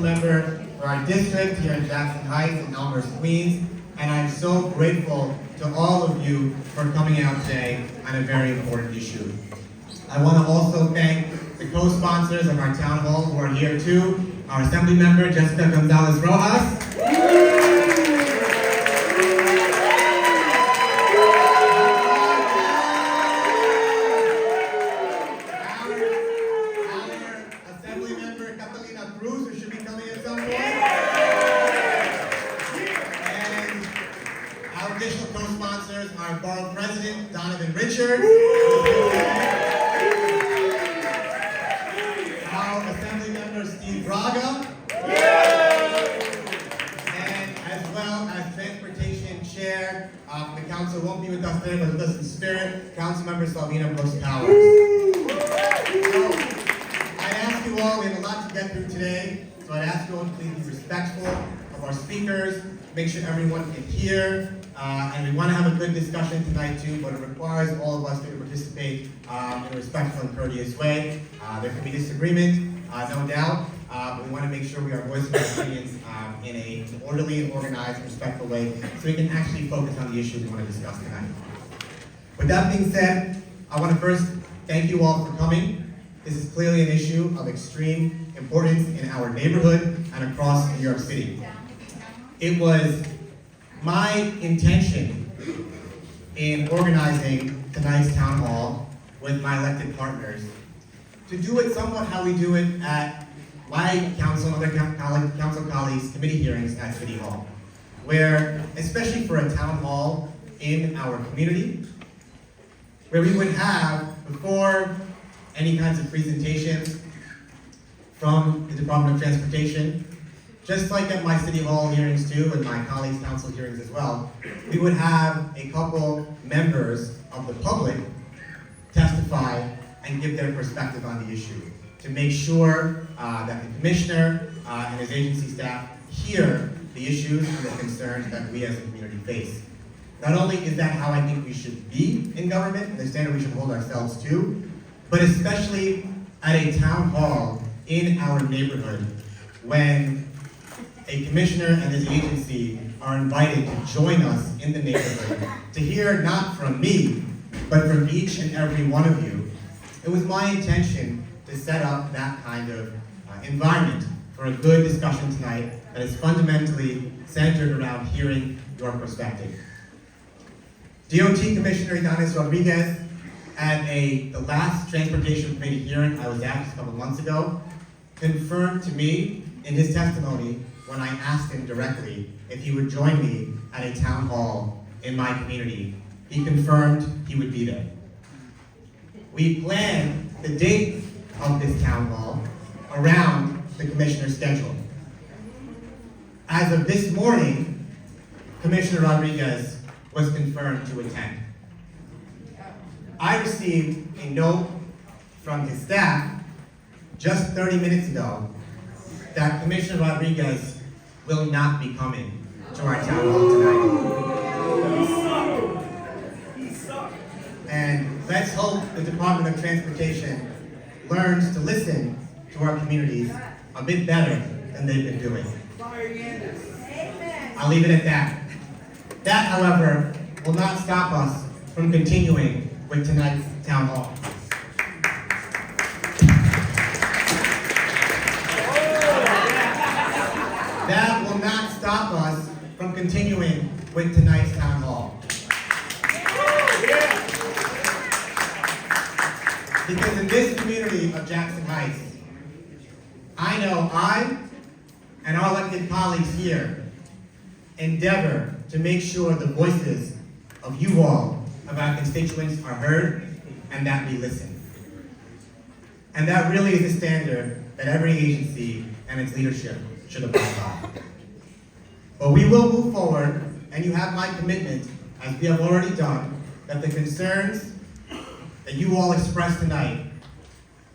Member for our district here in Jackson Heights and Elmhurst, Queens, and I'm so grateful to all of you for coming out today on a very important issue. I want to also thank the co-sponsors of our town hall who are here too, our Assembly Member Jessica Gonzalez Rojas, make sure everyone can hear, and we want to have a good discussion tonight too, but it requires all of us to participate in a respectful and courteous way. There can be disagreement, no doubt, but we want to make sure we are voicing our opinions in an orderly and organized, respectful way, so we can actually focus on the issues we want to discuss tonight. With that being said, I want to first thank you all for coming. This is clearly an issue of extreme importance in our neighborhood and across New York City. It was my intention in organizing tonight's town hall with my elected partners to do it somewhat how we do it at my council and other council colleagues' committee hearings at City Hall, where, especially for a town hall in our community, where we would have, before any kinds of presentations from the Department of Transportation, just like at my City Hall hearings too, and my colleagues' council hearings as well, we would have a couple members of the public testify and give their perspective on the issue to make sure that the commissioner and his agency staff hear the issues and the concerns that we as a community face. Not only is that how I think we should be in government and the standard we should hold ourselves to, but especially at a town hall in our neighborhood when a commissioner and his agency are invited to join us in the neighborhood to hear not from me, but from each and every one of you. It was my intention to set up that kind of environment for a good discussion tonight that is fundamentally centered around hearing your perspective. DOT Commissioner Idanis Rodriguez, at the last Transportation Committee hearing I was at just a couple months ago, confirmed to me in his testimony when I asked him directly if he would join me at a town hall in my community. He confirmed he would be there. We planned the date of this town hall around the commissioner's schedule. As of this morning, Commissioner Rodriguez was confirmed to attend. I received a note from his staff just 30 minutes ago that Commissioner Rodriguez will not be coming to our town hall tonight. And let's hope the Department of Transportation learns to listen to our communities a bit better than they've been doing. I'll leave it at that. That, however, will not stop us from continuing with tonight's town hall. That will not stop us from continuing with tonight's town hall. Because in this community of Jackson Heights, I know I and our elected colleagues here endeavor to make sure the voices of you all, of our constituents, are heard and that we listen. And that really is the standard that every agency and its leadership should abide by. But we will move forward, and you have my commitment, as we have already done, that the concerns that you all expressed tonight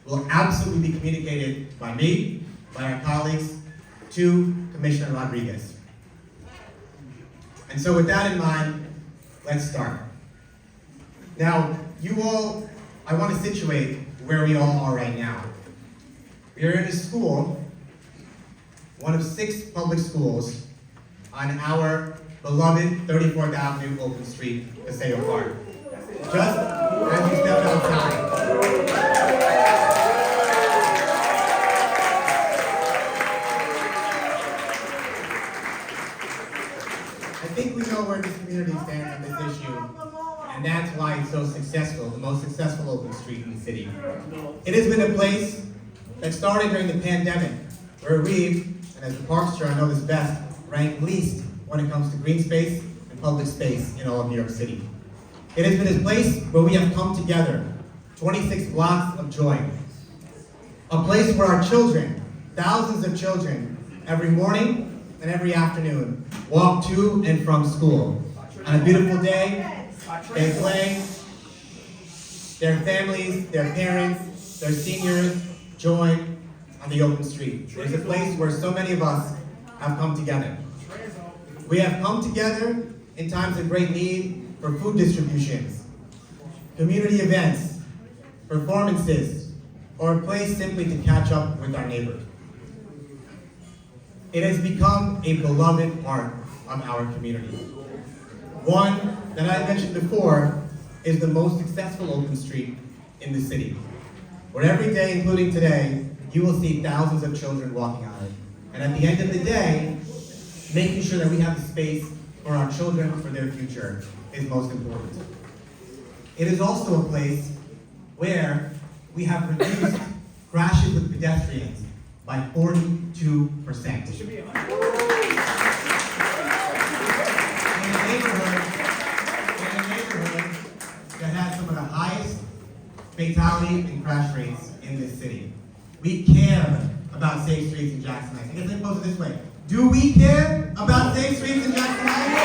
will absolutely be communicated by me, by our colleagues, to Commissioner Rodriguez. And so with that in mind, let's start. Now, you all, I want to situate where we all are right now. We are in a school one of 6 public schools on our beloved 34th Avenue Open Street, Paseo Park. Just as you step outside. I think we know where this community stands on this issue, and that's why it's so successful, the most successful open street in the city. It has been a place that started during the pandemic, where we, and as the Parks Chair I know this best, rank least when it comes to green space and public space in all of New York City. It has been a place where we have come together, 26 blocks of joy. A place where our children, thousands of children, every morning and every afternoon, walk to and from school. On a beautiful day, they play, their families, their parents, their seniors join on the open street. It's a place where so many of us have come together. We have come together in times of great need for food distributions, community events, performances, or a place simply to catch up with our neighbors. It has become a beloved part of our community. One that I mentioned before is the most successful open street in the city, where every day, including today, you will see thousands of children walking on it. And at the end of the day, making sure that we have the space for our children, for their future, is most important. It is also a place where we have reduced crashes with pedestrians by 42%. It should be in a neighborhood that has some of the highest fatality and crash rates in this city. We care about safe streets in Jackson Heights. I guess I pose it this way. Do we care about safe streets in Jackson Heights?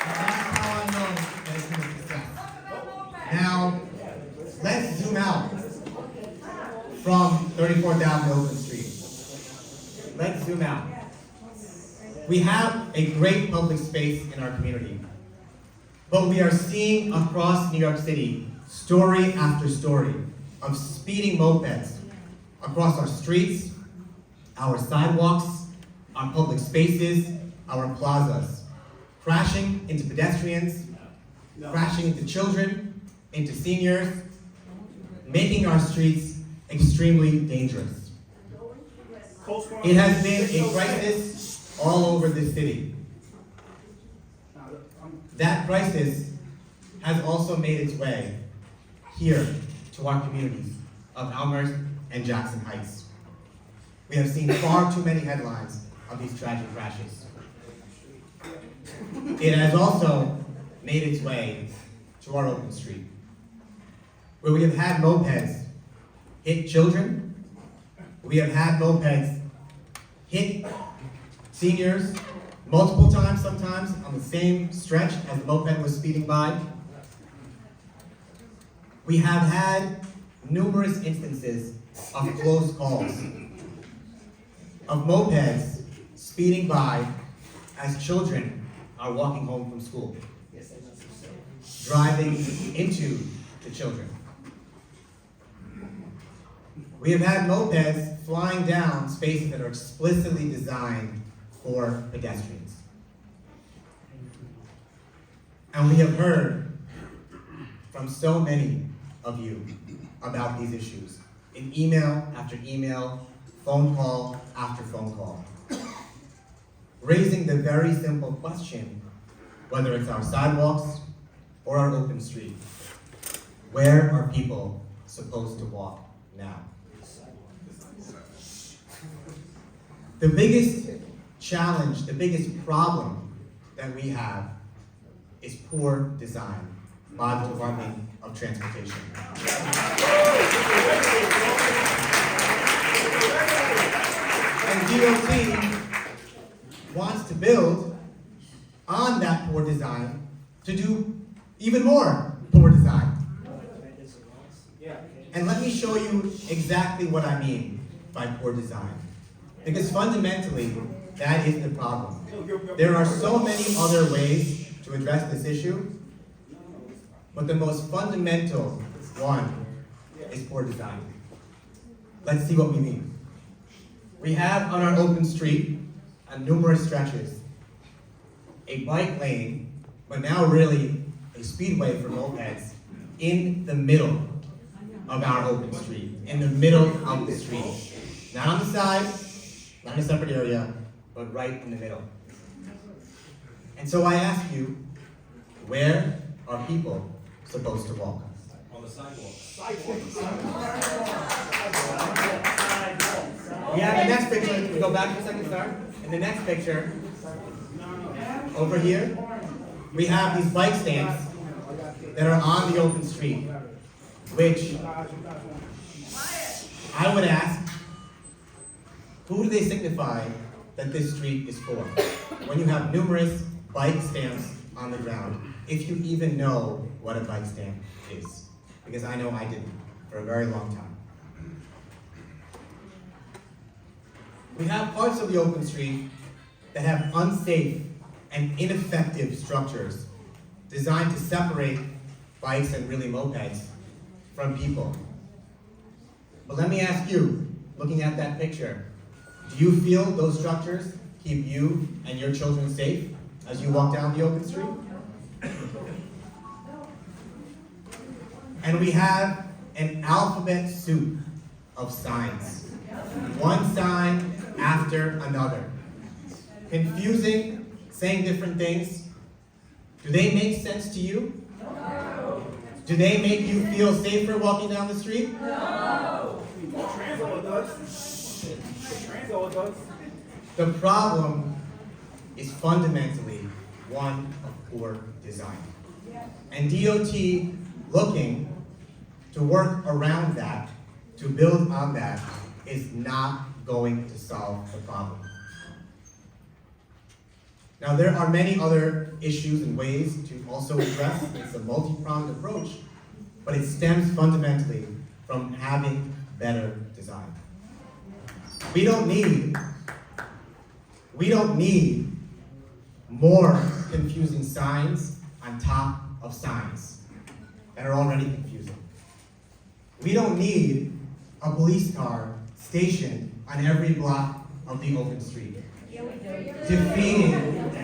That's how I know that it's been a success. Now, let's zoom out from 34th Avenue Open Street. Let's zoom out. We have a great public space in our community, but we are seeing across New York City story after story of speeding mopeds across our streets, our sidewalks, our public spaces, our plazas, crashing into pedestrians, crashing into children, into seniors, making our streets extremely dangerous. It has been a crisis all over this city. That crisis has also made its way here to our communities of Elmhurst and Jackson Heights. We have seen far too many headlines of these tragic crashes. It has also made its way to our open street, where we have had mopeds hit children, we have had mopeds hit seniors multiple times sometimes on the same stretch as the moped was speeding by. We have had numerous instances of close calls, of mopeds speeding by as children are walking home from school, driving into the children. We have had mopeds flying down spaces that are explicitly designed for pedestrians. And we have heard from so many of you about these issues in email after email, phone call after phone call, raising the very simple question, whether it's our sidewalks or our open street, where are people supposed to walk now? The biggest challenge, the biggest problem that we have is poor design by the Department of Transportation. And DOT wants to build on that poor design to do even more poor design. And let me show you exactly what I mean by poor design. Because fundamentally, that is the problem. There are so many other ways to address this issue, but the most fundamental one is poor design. let's see what we mean. We have on our open street, on numerous stretches, a bike lane, but now really a speedway for mopeds in the middle of our open street, in the middle of the street. Not on the side, not in a separate area, but right in the middle. And so I ask you, where are people supposed to walk? On the sidewalk. We have the next picture. We go back for a second, sir. In the next picture, over here, we have these bike stands that are on the open street, which I would ask, who do they signify that this street is for? When you have numerous bike stands on the ground, if you even know what a bike stand is. Because I know I didn't for a very long time. We have parts of the open street that have unsafe and ineffective structures designed to separate bikes and really mopeds from people. But let me ask you, looking at that picture, do you feel those structures keep you and your children safe as you walk down the open street? And we have an alphabet soup of signs. One sign after another. Confusing, saying different things. Do they make sense to you? No. Do they make you feel safer walking down the street? No. The problem is fundamentally one of poor design. And DOT looking to work around that, to build on that, is not going to solve the problem. Now, there are many other issues and ways to also address. It's a multi-pronged approach, but it stems fundamentally from having better design. We don't need more confusing signs on top of signs that are already confusing. We don't need a police car stationed on every block of the open street, defeating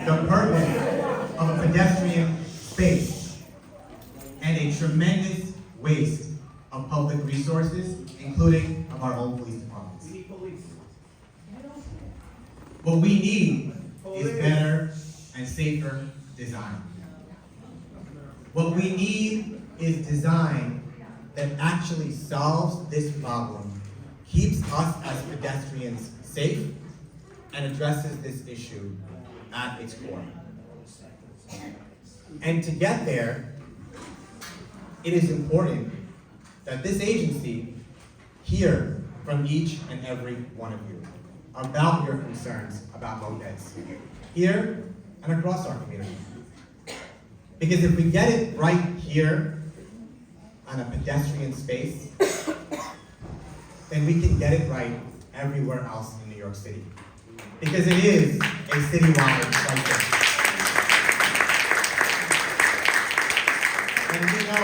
the purpose of a pedestrian space and a tremendous waste of public resources, including of our own police departments. We need police. What we need is better and safer design. What we need is design that actually solves this problem, keeps us as pedestrians safe, and addresses this issue at its core. And to get there, it is important that this agency hear from each and every one of you about your concerns about mopeds, here and across our community. Because if we get it right here on a pedestrian space, then we can get it right everywhere else in New York City. Because it is a citywide crisis. And we know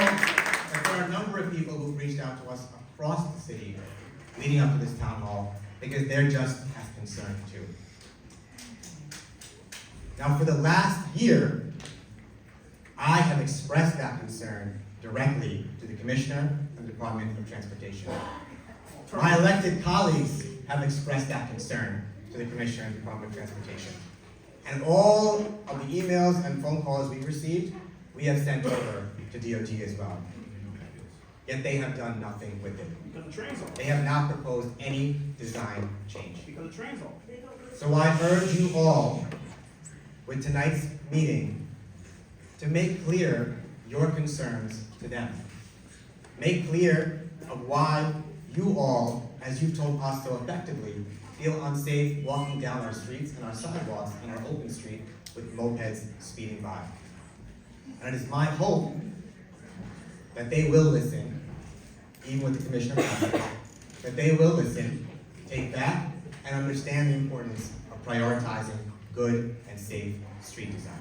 that there are a number of people who've reached out to us across the city leading up to this town hall because they're just as concerned too. Now, for the last year, I have expressed that concern directly to the Commissioner and the Department of Transportation. My elected colleagues have expressed that concern to the Commissioner and the Department of Transportation. And all of the emails and phone calls we received, we have sent over to DOT as well. Yet they have done nothing with it. Because the train's off. They have not proposed any design change. Because the train's off. So I urge you all, with tonight's meeting, to make clear your concerns to them. Make clear of why you all, as you've told us so effectively, feel unsafe walking down our streets and our sidewalks and our open street with mopeds speeding by. And it is my hope that they will listen, even with the Commissioner present, that they will listen, take back, and understand the importance of prioritizing good and safe street design.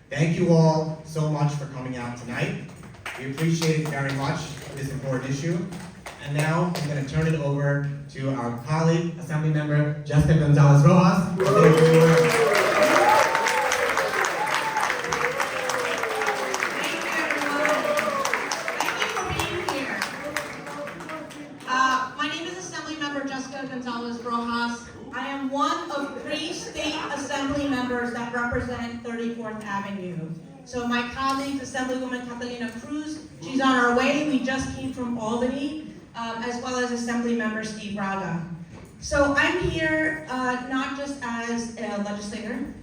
Thank you all so much for coming out tonight. We appreciate it very much, this important issue, And now I'm going to turn it over to our colleague, Assembly Member Jessica Gonzalez Rojas. I am one of 3 state assembly members that represent 34th Avenue. So my colleague, Assemblywoman Catalina Cruz, she's on our way. We just came from Albany, as well as Assembly Member Steve Raga. So I'm here not just as a legislator.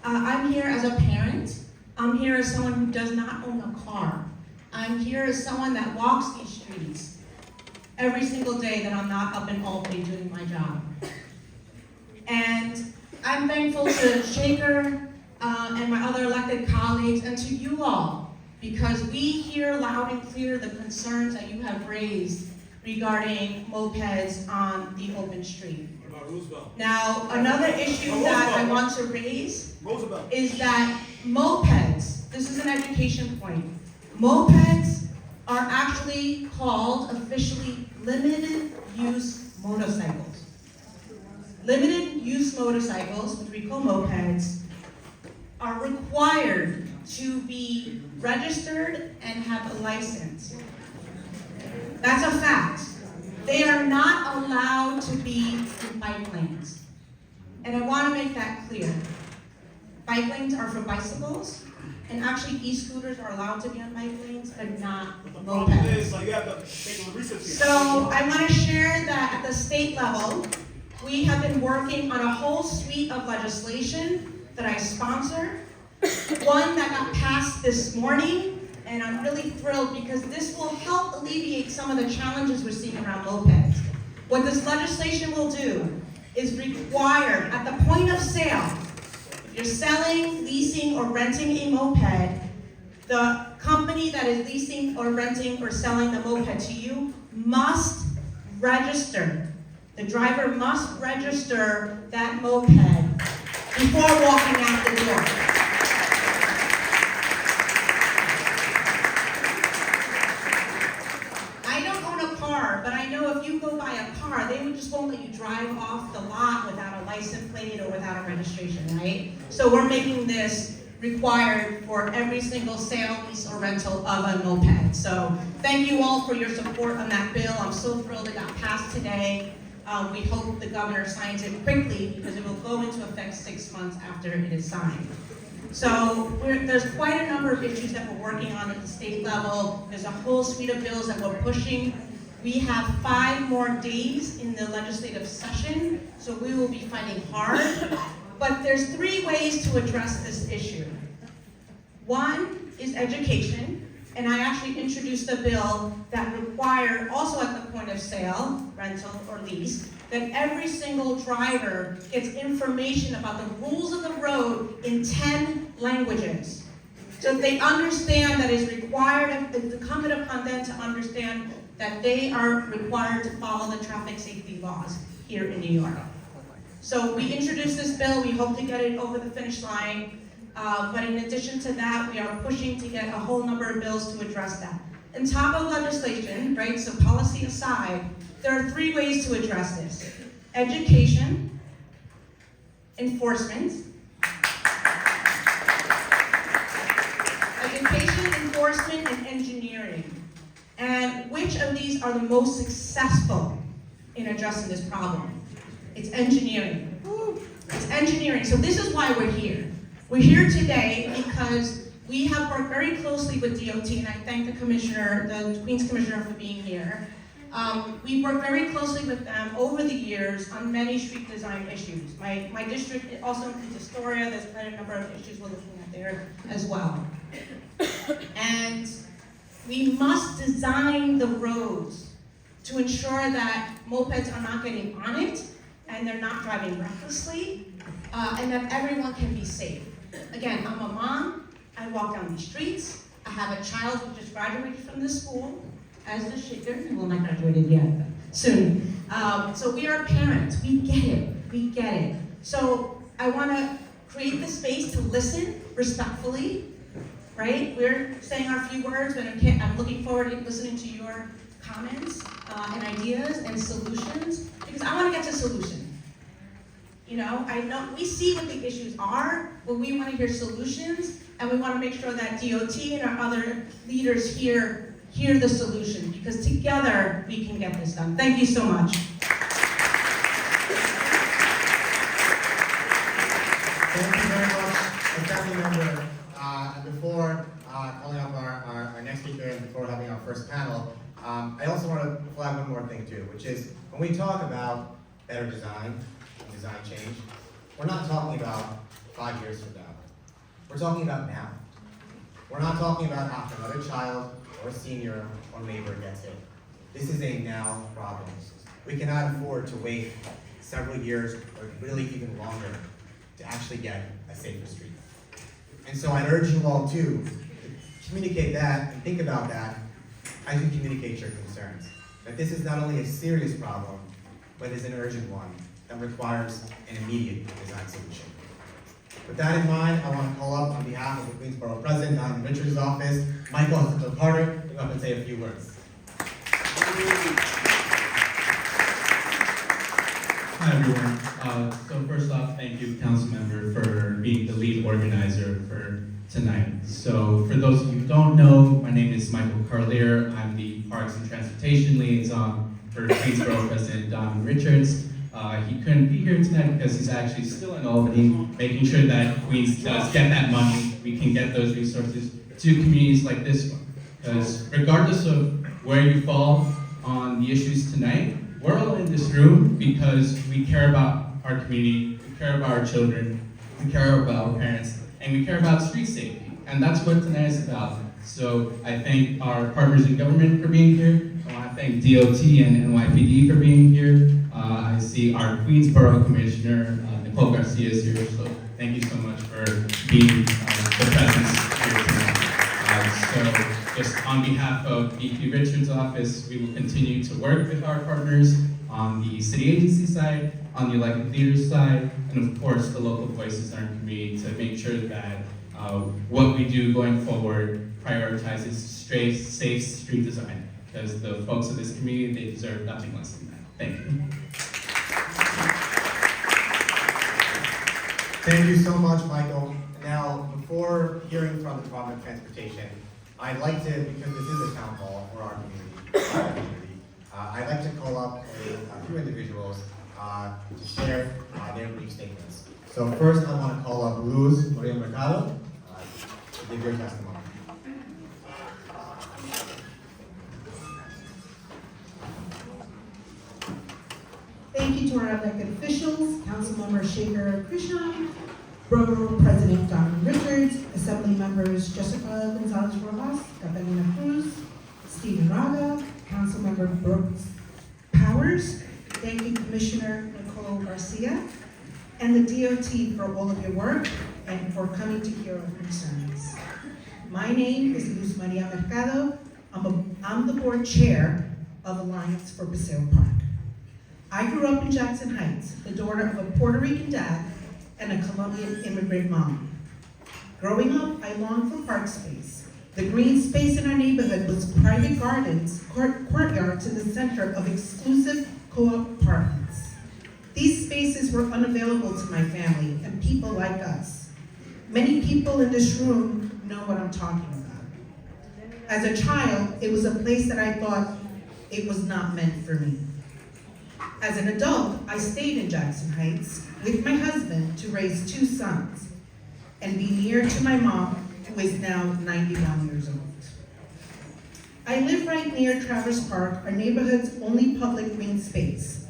I'm here as a parent. I'm here as someone who does not own a car. I'm here as someone that walks these streets every single day that I'm not up in Albany doing my job. And I'm thankful to Shaker and my other elected colleagues and to you all, because we hear loud and clear the concerns that you have raised regarding mopeds on the open street. What about Roosevelt? Now, another issue that I want to raise is that mopeds, this is an education point, mopeds are actually called officially limited use motorcycles. Limited use motorcycles, which we call mopeds, are required to be registered and have a license. That's a fact. They are not allowed to be in bike lanes. And I want to make that clear. Bike lanes are for bicycles, and actually e-scooters are allowed to be on bike lanes, but not mopeds. So I want to share that at the state level, we have been working on a whole suite of legislation that I sponsor. One that got passed this morning, and I'm really thrilled because this will help alleviate some of the challenges we're seeing around mopeds. What this legislation will do is require, at the point of sale, if you're selling, leasing, or renting a moped, the company that is leasing or renting or selling the moped to you must register. The driver must register that moped before walking out the door. I don't own a car, but I know if you go buy a car, they just won't let you drive off the lot without a license plate or without a registration, right? So we're making this required for every single sale, lease, or rental of a moped. So thank you all for your support on that bill. I'm so thrilled it got passed today. We hope the governor signs it quickly because it will go into effect 6 months after it is signed. So there's quite a number of issues that we're working on at the state level. There's a whole suite of bills that we're pushing. We have 5 more days in the legislative session, so we will be fighting hard. But there's 3 ways to address this issue. One is education. And I actually introduced a bill that required, also at the point of sale, rental or lease, that every single driver gets information about the rules of the road in 10 languages. So they understand that it's required, it's incumbent upon them to understand that they are required to follow the traffic safety laws here in New York. So we introduced this bill, we hope to get it over the finish line. But in addition to that, we are pushing to get a whole number of bills to address that. On top of legislation, right, so policy aside, there are 3 ways to address this. Education, enforcement, and engineering. And which of these are the most successful in addressing this problem? It's engineering. It's engineering. So this is why we're here. We're here today because we have worked very closely with DOT, and I thank the commissioner, the Queens Commissioner, for being here. We've worked very closely with them over the years on many street design issues. My district also includes Astoria. There's quite a number of issues we're looking at there as well. And we must design the roads to ensure that mopeds are not getting on it, and they're not driving recklessly, and that everyone can be safe. Again, I'm a mom, I walk down the streets, I have a child who just graduated from this school, as the Shaker, well, not graduated yet, but soon. So we are parents, we get it. So I wanna create the space to listen respectfully, right? We're saying our few words, but I'm looking forward to listening to your comments and ideas and solutions, because I want to get to solutions. You know, I know we see what the issues are, but we want to hear solutions, and we want to make sure that DOT and our other leaders hear the solution, because together we can get this done. Thank you so much. Thank you very much, Assembly Member. And before calling up our next speaker and before having our first panel, I also want to flag one more thing too, which is when we talk about better design change, we're not talking about 5 years from now. We're talking about now. We're not talking about after another child or senior or neighbor gets hit. This is a now problem. We cannot afford to wait several years or really even longer to actually get a safer street. And so I urge you all to communicate that and think about that as you communicate your concerns. That this is not only a serious problem, but is an urgent one that requires an immediate design solution. With that in mind, I want to call up on behalf of the Queensborough President, Don Richards' office, Michael Carter, to come up and say a few words. Hi everyone. So first off, thank you, Council Member, for being the lead organizer for tonight. So for those of you who don't know, my name is Michael Carlier. I'm the Parks and Transportation Liaison for Queensborough President Don Richards. He couldn't be here tonight because he's actually still in Albany, making sure that Queens does get that money. We can get those resources to communities like this one. Because regardless of where you fall on the issues tonight, we're all in this room because we care about our community, we care about our children, we care about our parents, and we care about street safety. And that's what tonight is about. So I thank our partners in government for being here. I want to thank DOT and NYPD for being here. I see our Queensborough Commissioner, Nicole Garcia, is here. So thank you so much for being the presence here tonight. So just on behalf of VP Richards' office, we will continue to work with our partners on the city agency side, on the elected leaders side, and of course the local voices in our community to make sure that what we do going forward prioritizes safe street design, because the folks of this community, they deserve nothing less than that. Thank you. Thank you so much, Michael. Now, before hearing from the Department of Transportation, I'd like to, because this is a town hall for our community, I'd like to call up a few individuals to share their brief statements. So first, I want to call up Luz Maria Mercado to give your testimony. Thank you to our elected officials, Councilmember Shaker Krishnan, Borough President Don Richards, Assembly Members Jessica Gonzalez Rojas, Catalina Cruz, Stephen Raga, Councilmember Brooks Powers. Thank you, Commissioner Nicole Garcia, and the DOT for all of your work and for coming to hear our concerns. My name is Luz Maria Mercado. I'm the board chair of Alliance for Paseo Park. I grew up in Jackson Heights, the daughter of a Puerto Rican dad and a Colombian immigrant mom. Growing up, I longed for park space. The green space in our neighborhood was private gardens, courtyards in the center of exclusive co-op apartments. These spaces were unavailable to my family and people like us. Many people in this room know what I'm talking about. As a child, it was a place that I thought it was not meant for me. As an adult, I stayed in Jackson Heights with my husband to raise 2 sons and be near to my mom, who is now 91 years old. I live right near Traverse Park, our neighborhood's only public green space.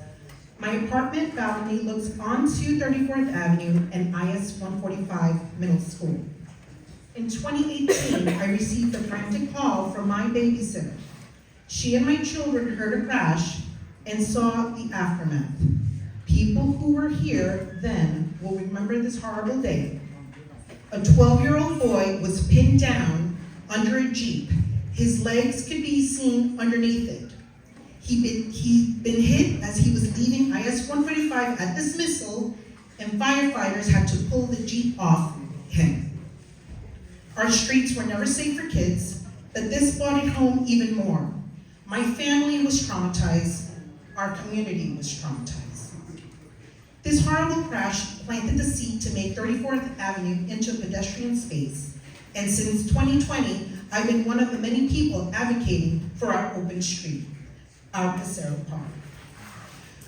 My apartment balcony looks onto 34th Avenue and IS 145 Middle School. In 2018, I received a frantic call from my babysitter. She and my children heard a crash and saw the aftermath. People who were here then will remember this horrible day. A 12-year-old boy was pinned down under a Jeep. His legs could be seen underneath it. He'd been hit as he was leaving IS 145 at dismissal, and firefighters had to pull the Jeep off him. Our streets were never safe for kids, but this brought it home even more. My family was traumatized. Our community was traumatized. This horrible crash planted the seed to make 34th Avenue into a pedestrian space. And since 2020, I've been one of the many people advocating for our open street, our Paseo Park.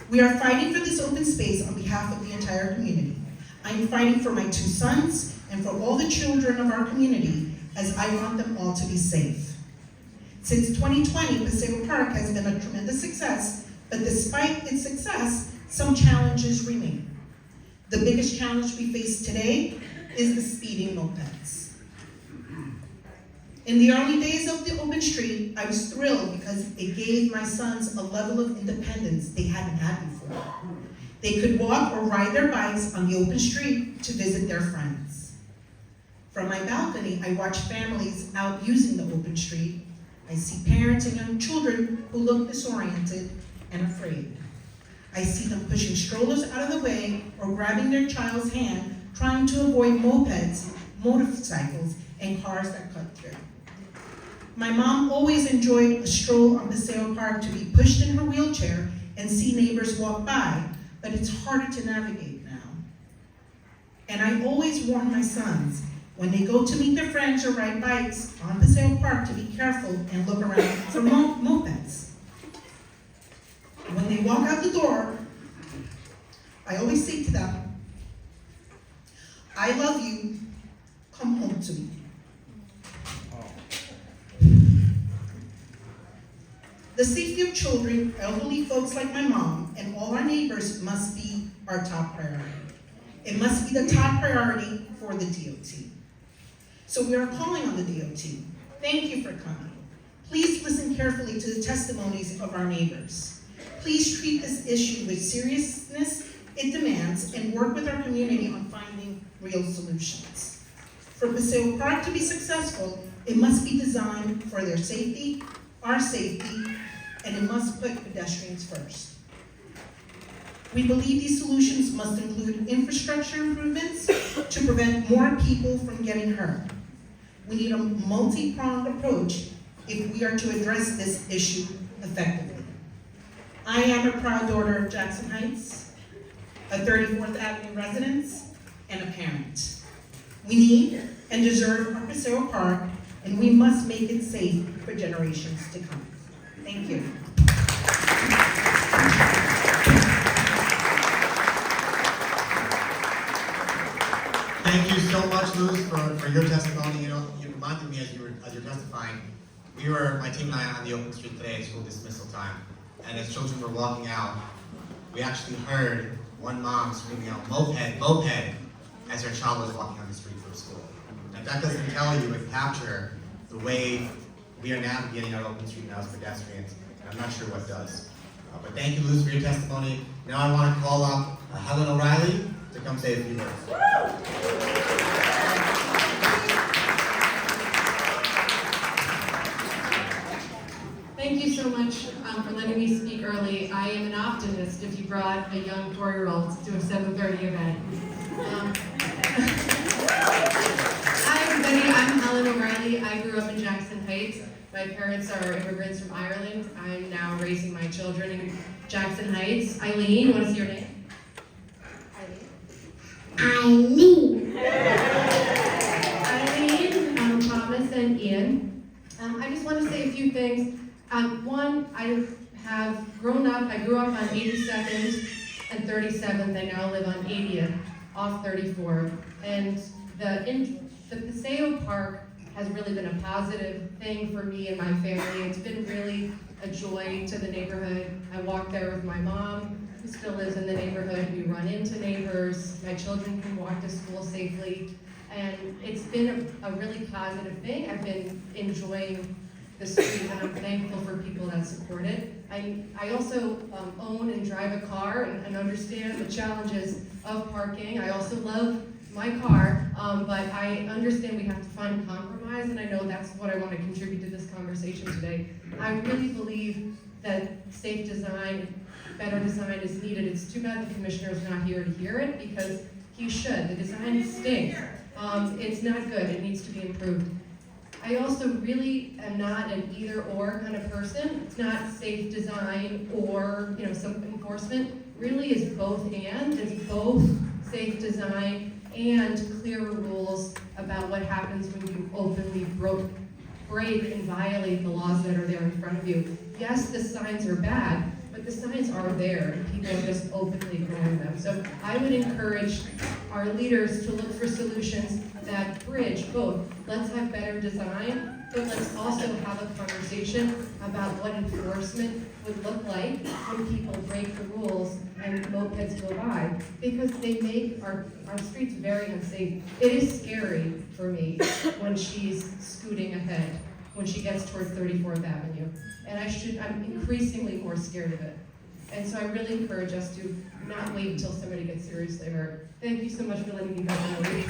We are fighting for this open space on behalf of the entire community. I'm fighting for my 2 sons and for all the children of our community, as I want them all to be safe. Since 2020, Paseo Park has been a tremendous success, but despite its success, some challenges remain. The biggest challenge we face today is the speeding mopeds. In the early days of the open street, I was thrilled because it gave my sons a level of independence they hadn't had before. They could walk or ride their bikes on the open street to visit their friends. From my balcony, I watch families out using the open street. I see parents and young children who look disoriented and afraid. I see them pushing strollers out of the way or grabbing their child's hand, trying to avoid mopeds, motorcycles, and cars that cut through. My mom always enjoyed a stroll on Paseo Park to be pushed in her wheelchair and see neighbors walk by, but it's harder to navigate now. And I always warn my sons, when they go to meet their friends or ride bikes on Paseo Park, to be careful and look around for mopeds. When they walk out the door, I always say to them, I love you, come home to me. The safety of children, elderly folks like my mom, and all our neighbors must be our top priority. It must be the top priority for the DOT. So we are calling on the DOT. Thank you for coming. Please listen carefully to the testimonies of our neighbors. Please treat this issue with seriousness it demands and work with our community on finding real solutions. For Paseo Park to be successful, it must be designed for their safety, our safety, and it must put pedestrians first. We believe these solutions must include infrastructure improvements to prevent more people from getting hurt. We need a multi-pronged approach if we are to address this issue effectively. I am a proud daughter of Jackson Heights, a 34th Avenue resident, and a parent. We need and deserve our Paseo Park, and we must make it safe for generations to come. Thank you. Thank you so much, Luz, for your testimony. You know, you reminded me as you were testifying, my team and I, on the open street today at school dismissal time. And as children were walking out, we actually heard one mom screaming out, moped, moped, as her child was walking on the street for school. And if that doesn't tell you and capture the way we are navigating our open street now as pedestrians, I'm not sure what does. But thank you, Luz, for your testimony. Now I want to call up Helen O'Reilly to come say a few words. Thank you so much for letting me speak early. I am an optimist if you brought a young 4-year-old to a 7:30 event. Hi everybody, I'm Helen O'Reilly. I grew up in Jackson Heights. My parents are immigrants from Ireland. I'm now raising my children in Jackson Heights. Eileen, you want to see your name? Eileen. Eileen, Thomas, and Ian. I just want to say a few things. One, I have grown up, I grew up on 82nd and 37th. I now live on 80th, off 34th. And the Paseo Park has really been a positive thing for me and my family. It's been really a joy to the neighborhood. I walk there with my mom, who still lives in the neighborhood. We run into neighbors. My children can walk to school safely. And it's been a really positive thing. I've been enjoying the street, and I'm thankful for people that support it. I also own and drive a car and understand the challenges of parking. I also love my car, but I understand we have to find a compromise, and I know that's what I want to contribute to this conversation today. I really believe that safe design, better design is needed. It's too bad the commissioner is not here to hear it, because he should. The design stinks. It's not good. It needs to be improved. I also really am not an either-or kind of person. It's not safe design or, some enforcement. Really is both and. It's both safe design and clear rules about what happens when you openly break and violate the laws that are there in front of you. Yes, the signs are bad, but the signs are there, and people are just openly ignoring them. So I would encourage our leaders to look for solutions that bridge both. Let's have better design, but let's also have a conversation about what enforcement would look like when people break the rules and mopeds go by, because they make our streets very unsafe. It is scary for me when she's scooting ahead, when she gets toward 34th Avenue. And I'm increasingly more scared of it. And so I really encourage us to not wait until somebody gets seriously hurt. Thank you so much for letting me go. Thank you.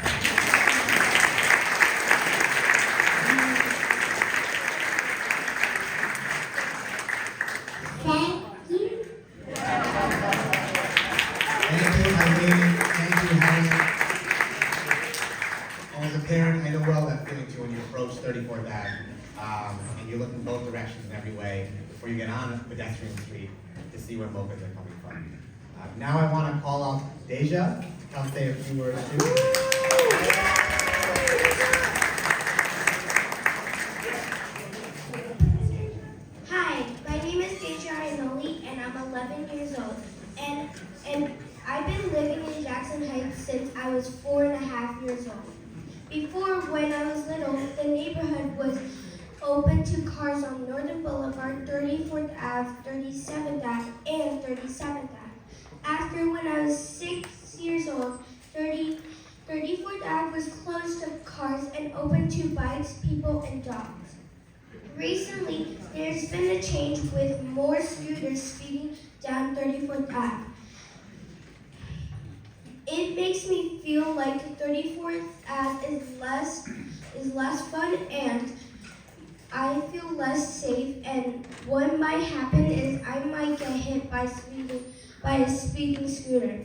Thank you, Eileen. Thank you, Helen. As a parent, I know well that feeling too when you approach 34th Ave, and you look in both directions in every way before you get on a pedestrian street to see where mopeds are coming from. Now I want to call out Deja to come say a few words too. Hi, my name is Deja Inoli, and I'm 11 years old. And I've been living in Jackson Heights since I was 4.5 years old. Before, when I was little, the neighborhood was open to cars on Northern Boulevard, 34th Ave, 37th Ave, and 37th Ave. After, when I was 6 years old, 34th Ave was closed to cars and open to bikes, people, and dogs. Recently, there's been a change with more scooters speeding down 34th Ave. It makes me feel like 34th Ave is less fun, and I feel less safe, and what might happen is I might get hit by a speeding scooter.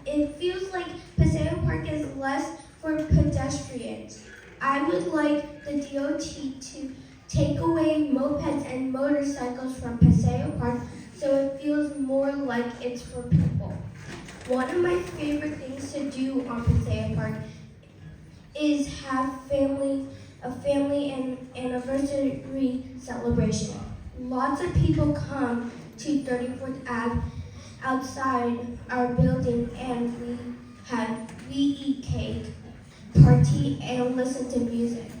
It feels like Paseo Park is less for pedestrians. I would like the DOT to take away mopeds and motorcycles from Paseo Park so it feels more like it's for people. One of my favorite things to do on Paseo Park is have a family and anniversary celebration. Lots of people come to 34th Ave outside our building, and we eat cake, party, and listen to music.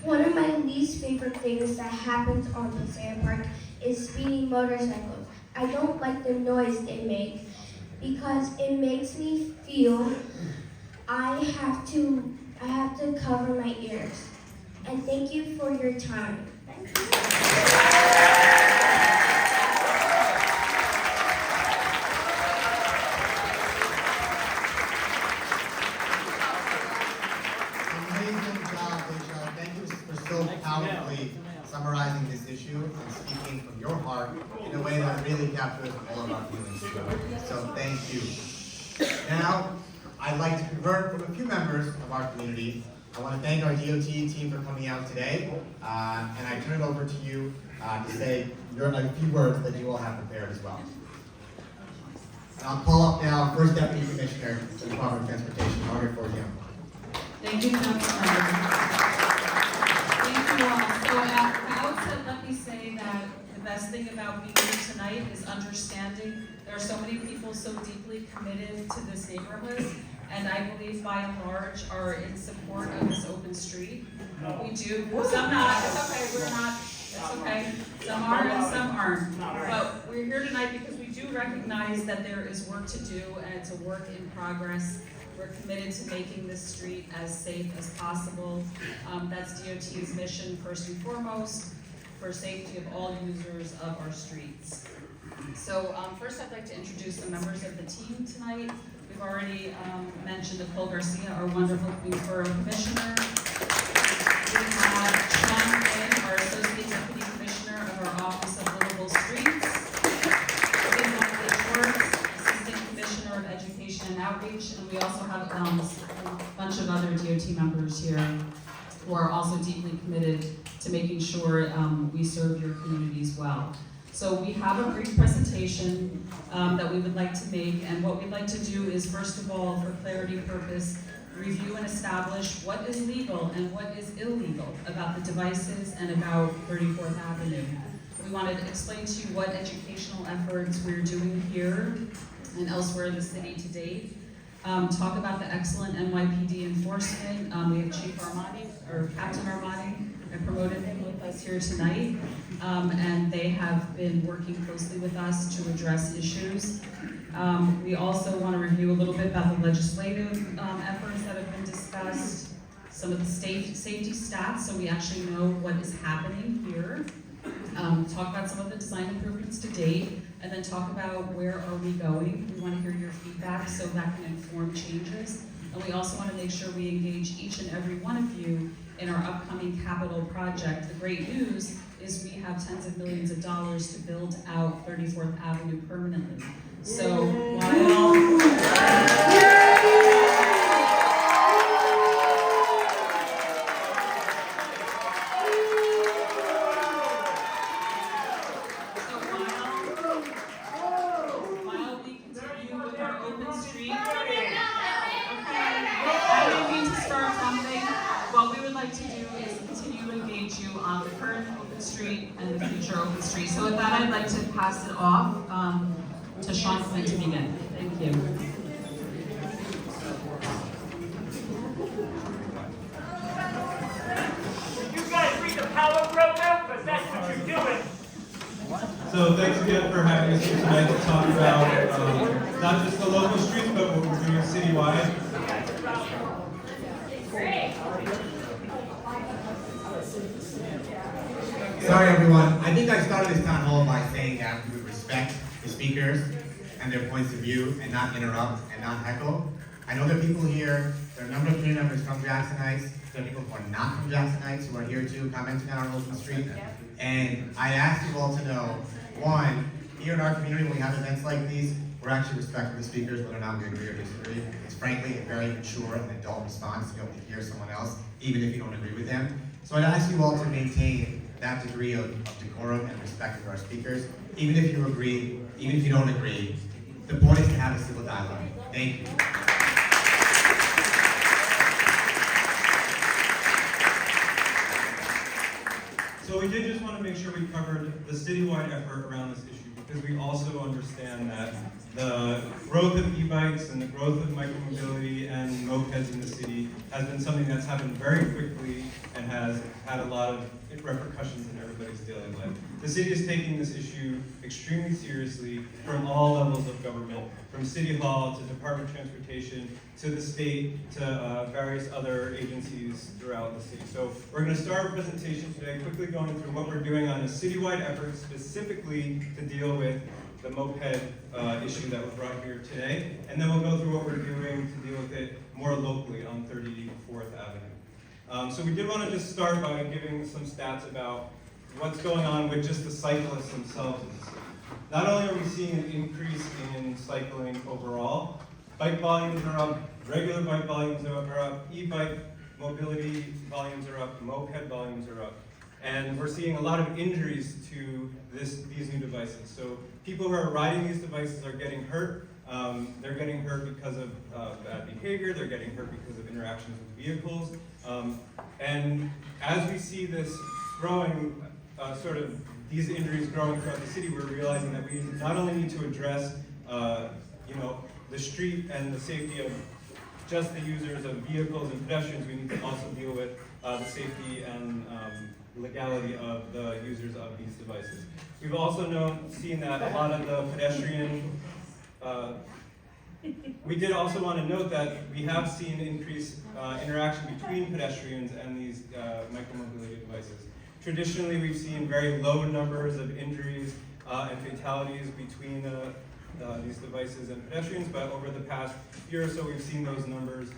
One of my least favorite things that happens on Paseo Park is speeding motorcycles. I don't like the noise they make because it makes me feel I have to cover my ears. And thank you for your time. Amazing job, Deja. Thank you for so powerfully summarizing this issue and speaking from your heart in a way that really captures all of our feelings. So thank you. Now, I'd like to convert from a few members of our community. I want to thank our DOT team for coming out today, and I turn it over to you to say a few words that you all have prepared as well. And I'll call up now First Deputy Commissioner to the Department of Transportation, Margaret Forgiano. Thank you, Councilmember. Thank you all. So at the outset, let me say that the best thing about being here tonight is understanding there are so many people so deeply committed to this neighborhood, and I believe by and large are in support of this open street. We do, some not, it's okay, we're not, it's okay. Some are and some aren't. But we're here tonight because we do recognize that there is work to do and it's a work in progress. We're committed to making this street as safe as possible. That's DOT's mission first and foremost, for safety of all users of our streets. So first I'd like to introduce the members of the team tonight. We've already mentioned Nicole Garcia, our wonderful Queensborough Commissioner. We have Sean Quinn, our Associate Deputy Commissioner of our Office of Livable Streets. Schwartz, Assistant Commissioner of Education and Outreach, and we also have a bunch of of other DOT members here who are also deeply committed to making sure we serve your communities well. So we have a brief presentation that we would like to make, and what we'd like to do is, first of all, for clarity purpose, review and establish what is legal and what is illegal about the devices and about 34th Avenue. We wanted to explain to you what educational efforts we're doing here and elsewhere in the city to date. Talk about the excellent NYPD enforcement. We have Chief Armani, or Captain Armani. I promoted him with us here tonight, and they have been working closely with us to address issues. We also want to review a little bit about the legislative efforts that have been discussed, some of the safety stats, so we actually know what is happening here. Talk about some of the design improvements to date, and then talk about where are we going. We want to hear your feedback so that can inform changes. And we also want to make sure we engage each and every one of you in our upcoming capital project. The great news is we have tens of millions of dollars to build out 34th Avenue permanently. So while we continue with our open street, I didn't mean to start something. What we would like to do is continue to engage you on the current open street and the future open street. So with that, I'd like to pass it off to Sean Flynn to begin. Thank you. You guys read the Power Program? Because that's what you're doing. So thanks again for having us here tonight to talk about not just the local streets, but what we're doing citywide. Sorry everyone, I think I started this town hall by saying that we would respect the speakers and their points of view and not interrupt and not heckle. I know there are people here, there are a number of community members from Jacksonites, there are people who are not from Jacksonites who are here too, commenting on our local street. And I ask you all to know, one, here in our community when we have events like these, we're actually respecting the speakers whether or not we agree or disagree. It's frankly a very mature and adult response to be able to hear someone else, even if you don't agree with them. So I'd ask you all to maintain that degree of decorum and respect for our speakers, even if you agree, even if you don't agree. The point is to have a civil dialogue. Thank you. So we did just want to make sure we covered the citywide effort around this issue, because we also understand that the growth of e-bikes and the growth of micromobility and mopeds in the city has been something that's happened very quickly and has had a lot of repercussions in everybody's daily life. The city is taking this issue extremely seriously from all levels of government, from City Hall to Department of Transportation to the state to various other agencies throughout the city. So we're going to start our presentation today quickly going through what we're doing on a citywide effort specifically to deal with the moped issue that was brought here today, and then we'll go through what we're doing to deal with it more locally on 34th Avenue. So we did want to just start by giving some stats about what's going on with just the cyclists themselves in the city. Not only are we seeing an increase in cycling overall, bike volumes are up, regular bike volumes are up, e-bike mobility volumes are up, moped volumes are up. And we're seeing a lot of injuries to these new devices. So people who are riding these devices are getting hurt. They're getting hurt because of bad behavior. They're getting hurt because of interactions with vehicles. And as we see this growing, these injuries growing throughout the city, we're realizing that we not only need to address, the street and the safety of just the users of vehicles and pedestrians, we need to also deal with the safety and legality of the users of these devices. We've also seen that a lot of the pedestrian, we did also want to note that we have seen increased interaction between pedestrians and these micromobility devices. Traditionally, we've seen very low numbers of injuries and fatalities between these devices and pedestrians, but over the past year or so, we've seen those numbers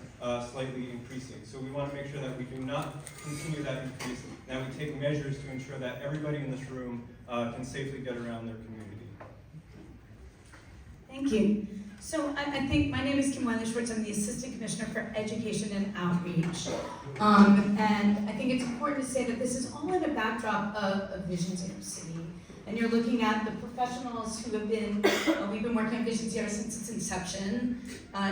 slightly increasing. So we want to make sure that we do not continue that increase, and that we take measures to ensure that everybody in this room can safely get around their community. Thank you. So I think, my name is Kim Wiley-Schwartz, I'm the Assistant Commissioner for Education and Outreach. And I think it's important to say that this is all in a backdrop of Vision Zero City. And you're looking at the professionals who have been, we've been working on Vision Zero since its inception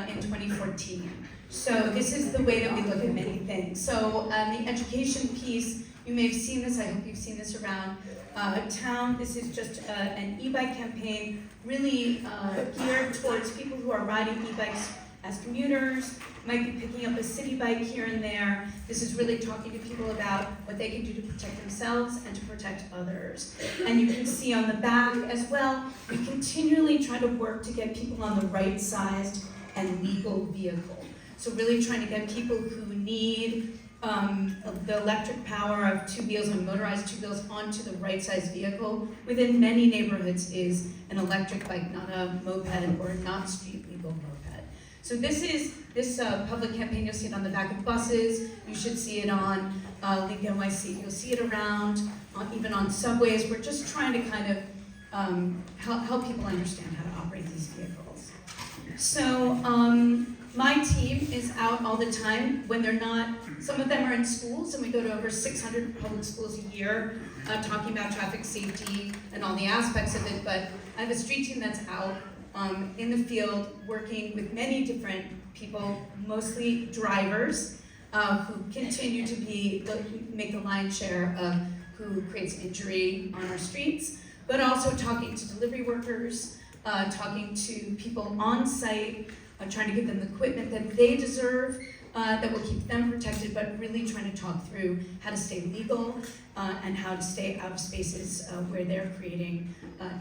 in 2014. So this is the way that we look at many things. So the education piece, you may have seen this, I hope you've seen this around town. This is just an e-bike campaign really geared towards people who are riding e-bikes as commuters, might be picking up a city bike here and there. This is really talking to people about what they can do to protect themselves and to protect others. And you can see on the back as well, we continually try to work to get people on the right-sized and legal vehicle. So really trying to get people who need the electric power of two wheels and motorized two wheels onto the right-sized vehicle. Within many neighborhoods is an electric bike, not a moped or not street legal moped. So this public campaign, you'll see it on the back of buses, you should see it on Link NYC, you'll see it around, even on subways. We're just trying to kind of help people understand how to operate these vehicles. So my team is out all the time when they're not, some of them are in schools, and we go to over 600 public schools a year talking about traffic safety and all the aspects of it, but I have a street team that's out in the field working with many different people, mostly drivers, who continue to make the lion's share of who creates injury on our streets, but also talking to delivery workers, talking to people on site, trying to give them the equipment that they deserve, that will keep them protected, but really trying to talk through how to stay legal and how to stay out of spaces where they're creating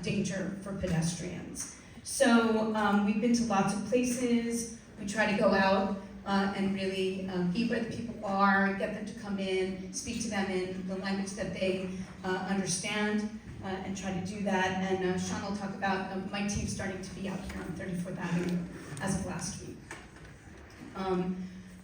danger for pedestrians. So we've been to lots of places. We try to go out and really be where the people are, get them to come in, speak to them in the language that they understand, and try to do that. And Sean will talk about my team starting to be out here on 34th Avenue as of last week.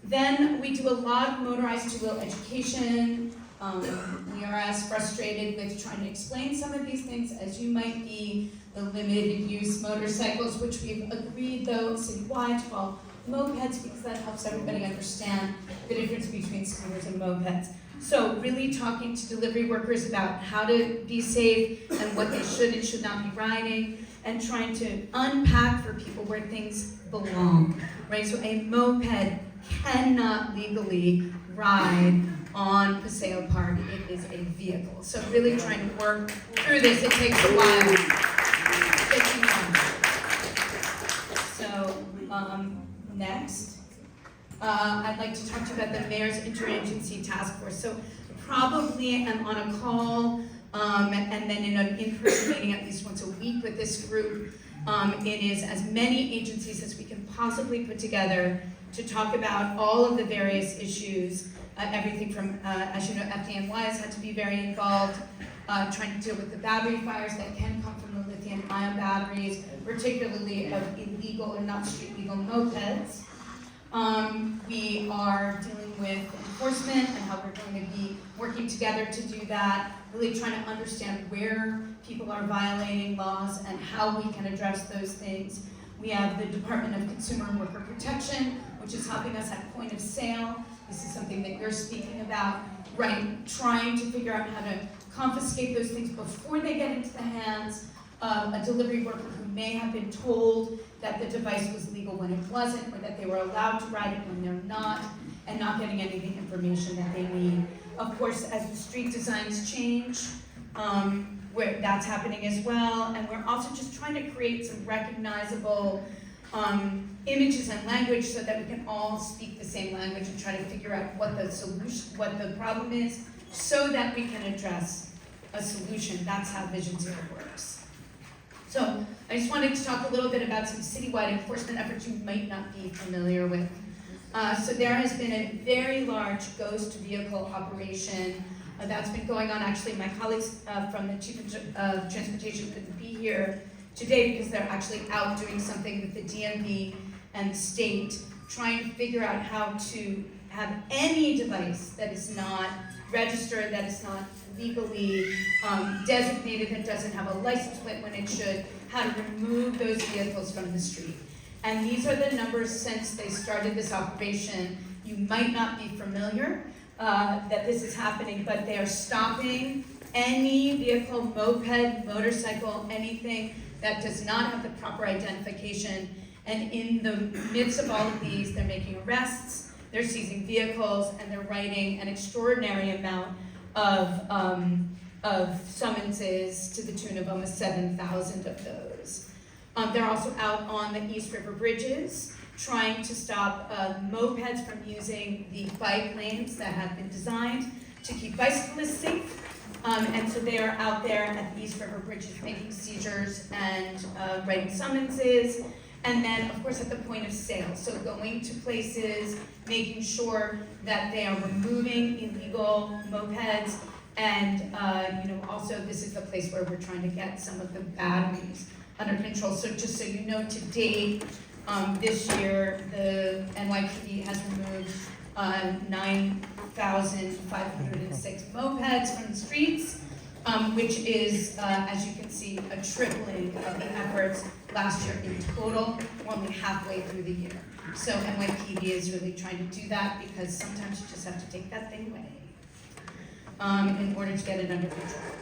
Then we do a lot of motorized two-wheel education. We are as frustrated with trying to explain some of these things as you might be. The limited use motorcycles, which we've agreed though citywide to call mopeds because that helps everybody understand the difference between scooters and mopeds. So really talking to delivery workers about how to be safe and what they should and should not be riding, and trying to unpack for people where things belong, right? So a moped cannot legally ride on Paseo Park. It is a vehicle. So really trying to work through this. It takes a while. So next, I'd like to talk to you about the Mayor's Interagency Task Force. So probably I'm on a call and then in an in-person meeting at least once a week with this group. It is as many agencies as we can possibly put together to talk about all of the various issues, everything from, as you know, FDNY has had to be very involved, trying to deal with the battery fires that can come from the lithium-ion batteries, particularly of illegal or not street legal mopeds. We are dealing with enforcement and how we're going to be working together to do that, really trying to understand where people are violating laws and how we can address those things. We have the Department of Consumer and Worker Protection, which is helping us at point of sale. This is something that you're speaking about, right? Trying to figure out how to confiscate those things before they get into the hands of a delivery worker who may have been told that the device was legal when it wasn't, or that they were allowed to ride it when they're not, and not getting any of the information that they need. Of course, as the street designs change, where that's happening as well, and we're also just trying to create some recognizable images and language so that we can all speak the same language and try to figure out what the solution, what the problem is, so that we can address a solution. That's how Vision Zero works. So I just wanted to talk a little bit about some citywide enforcement efforts you might not be familiar with. So there has been a very large ghost vehicle operation that's been going on. Actually, my colleagues from the Chief of Transportation couldn't be here today because they're actually out doing something with the DMV and the state, trying to figure out how to have any device that is not registered, that is not legally designated, that doesn't have a license plate when it should, how to remove those vehicles from the street. And these are the numbers since they started this operation. You might not be familiar that this is happening, but they are stopping any vehicle, moped, motorcycle, anything that does not have the proper identification. And in the midst of all of these, they're making arrests, they're seizing vehicles, and they're writing an extraordinary amount of summonses to the tune of almost 7,000 of those. They're also out on the East River bridges, trying to stop mopeds from using the bike lanes that have been designed to keep bicyclists safe. And so they are out there at the East River bridges making seizures and writing summonses. And then, of course, at the point of sale. So going to places, making sure that they are removing illegal mopeds. And also this is the place where we're trying to get some of the batteries under control. So just so you know, to date, this year, the NYPD has removed 9,506 mopeds from the streets, which is, as you can see, a tripling of the efforts last year in total. We're only halfway through the year. So NYPD is really trying to do that because sometimes you just have to take that thing away in order to get it under control.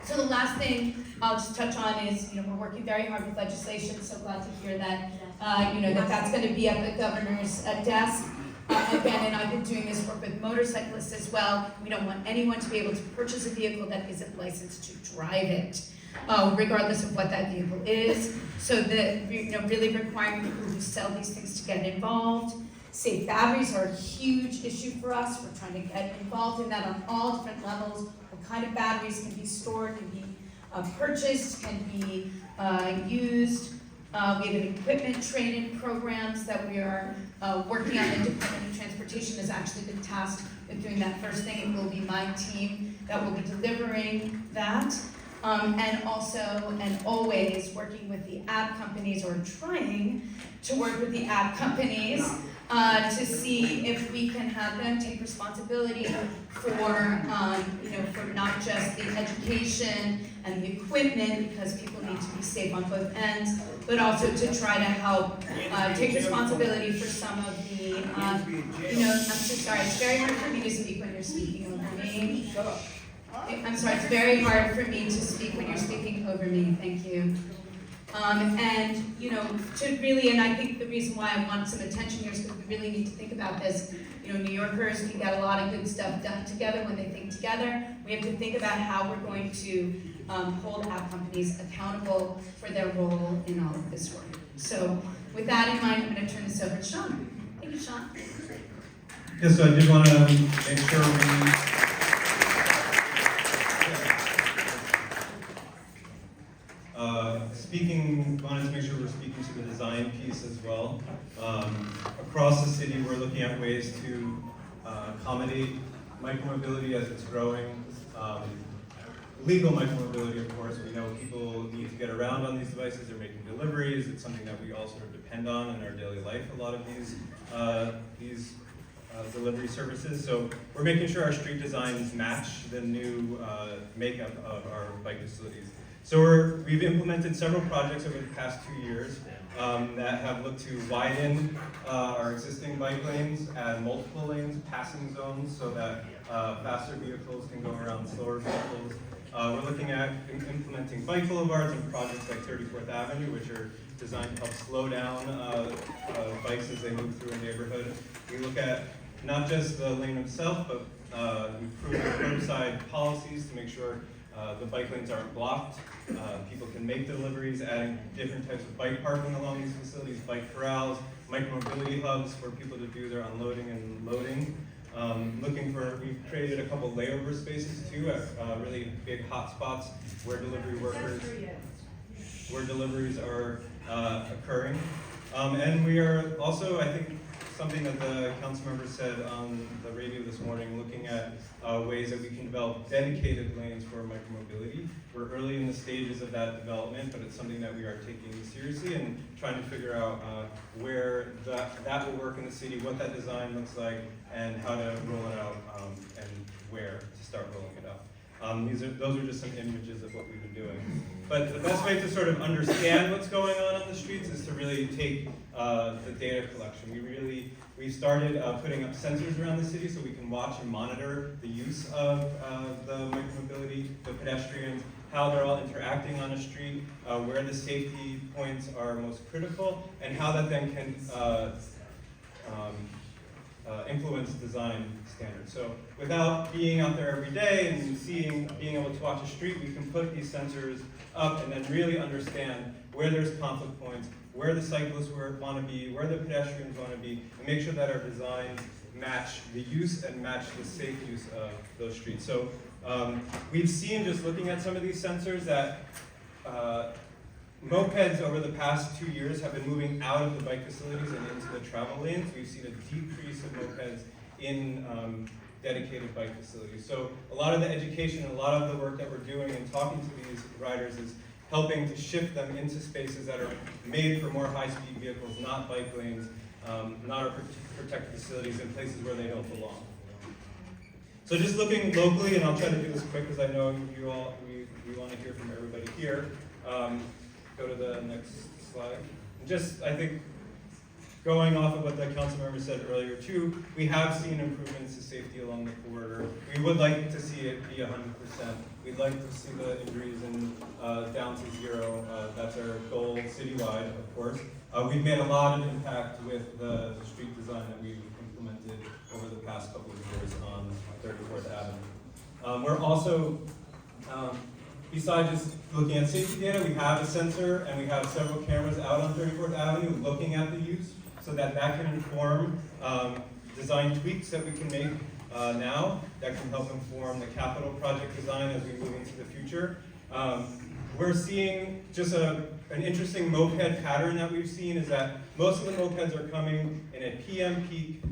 So the last thing I'll just touch on is, we're working very hard with legislation. So glad to hear that, that's going to be at the governor's desk. Again, and I've been doing this work with motorcyclists as well. We don't want anyone to be able to purchase a vehicle that isn't licensed to drive it, regardless of what that vehicle is. So that, really requiring people who sell these things to get involved. Safe batteries are a huge issue for us. We're trying to get involved in that on all different levels. What kind of batteries can be stored, can be purchased, can be used. We have an equipment training programs that we are working on. The Department of Transportation has actually been tasked with doing that first thing. It will be my team that will be delivering that. And also, and always working with the app companies, or trying to work with the app companies to see if we can have them take responsibility for, for not just the education and the equipment, because people need to be safe on both ends, but also to try to help take responsibility for some of the, I'm so sorry, it's very hard for me to speak when you're speaking over me. I'm sorry, it's very hard for me to speak when you're speaking over me, thank you. To really, and I think the reason why I want some attention here is because we really need to think about this. New Yorkers can get a lot of good stuff done together when they think together. We have to think about how we're going to hold app companies accountable for their role in all of this work. So with that in mind, I'm going to turn this over to Sean. Thank you, Sean. Yes, so I did want to make sure we wanted to make sure we're speaking to the design piece as well. Across the city, we're looking at ways to accommodate micromobility as it's growing. Legal micromobility, of course, we know people need to get around on these devices. They're making deliveries. It's something that we all sort of depend on in our daily life, a lot of these delivery services. So we're making sure our street designs match the new makeup of our bike facilities. So we've implemented several projects over the past 2 years that have looked to widen our existing bike lanes, add multiple lanes, passing zones, so that faster vehicles can go around slower vehicles. We're looking at implementing bike boulevards and projects like 34th Avenue, which are designed to help slow down bikes as they move through a neighborhood. We look at not just the lane itself, but improving curbside policies to make sure the bike lanes aren't blocked. People can make deliveries, adding different types of bike parking along these facilities, bike corrals, micromobility hubs for people to do their unloading and loading. We've created a couple layover spaces too at really big hotspots where deliveries are occurring. And we are also, I think, something that the council members said on the radio this morning, looking at ways that we can develop dedicated lanes for micromobility. We're early in the stages of that development, but it's something that we are taking seriously and trying to figure out where that will work in the city, what that design looks like, and how to roll it out and where to start rolling it out. Those are just some images of what we've been doing. But the best way to sort of understand what's going on the streets is to really take the data collection. We started putting up sensors around the city so we can watch and monitor the use of the micromobility, the pedestrians, how they're all interacting on a street, where the safety points are most critical, and how that then can influence design standards. So without being out there every day and being able to watch a street, we can put these sensors up and then really understand where there's conflict points, where the cyclists want to be, where the pedestrians want to be, and make sure that our designs match the use and match the safe use of those streets. So we've seen, just looking at some of these sensors, that mopeds over the past 2 years have been moving out of the bike facilities and into the travel lanes. We've seen a decrease of mopeds in dedicated bike facilities. So a lot of the education and a lot of the work that we're doing and talking to these riders is helping to shift them into spaces that are made for more high-speed vehicles, not bike lanes, not our protected facilities, in places where they don't belong. So just looking locally, and I'll try to do this quick because I know you all, we want to hear from everybody here. Go to the next slide. Just, I think, going off of what the council member said earlier too, we have seen improvements to safety along the corridor. We would like to see it be 100%. We'd like to see the injuries down to zero. That's our goal citywide, of course. We've made a lot of impact with the street design that we've implemented over the past couple of years on 34th Avenue. We're also, besides just looking at safety data, we have a sensor and we have several cameras out on 34th Avenue looking at the use so that can inform design tweaks that we can make now that can help inform the capital project design as we move into the future. We're seeing just an interesting moped pattern that we've seen is that most of the mopeds are coming in a PM peak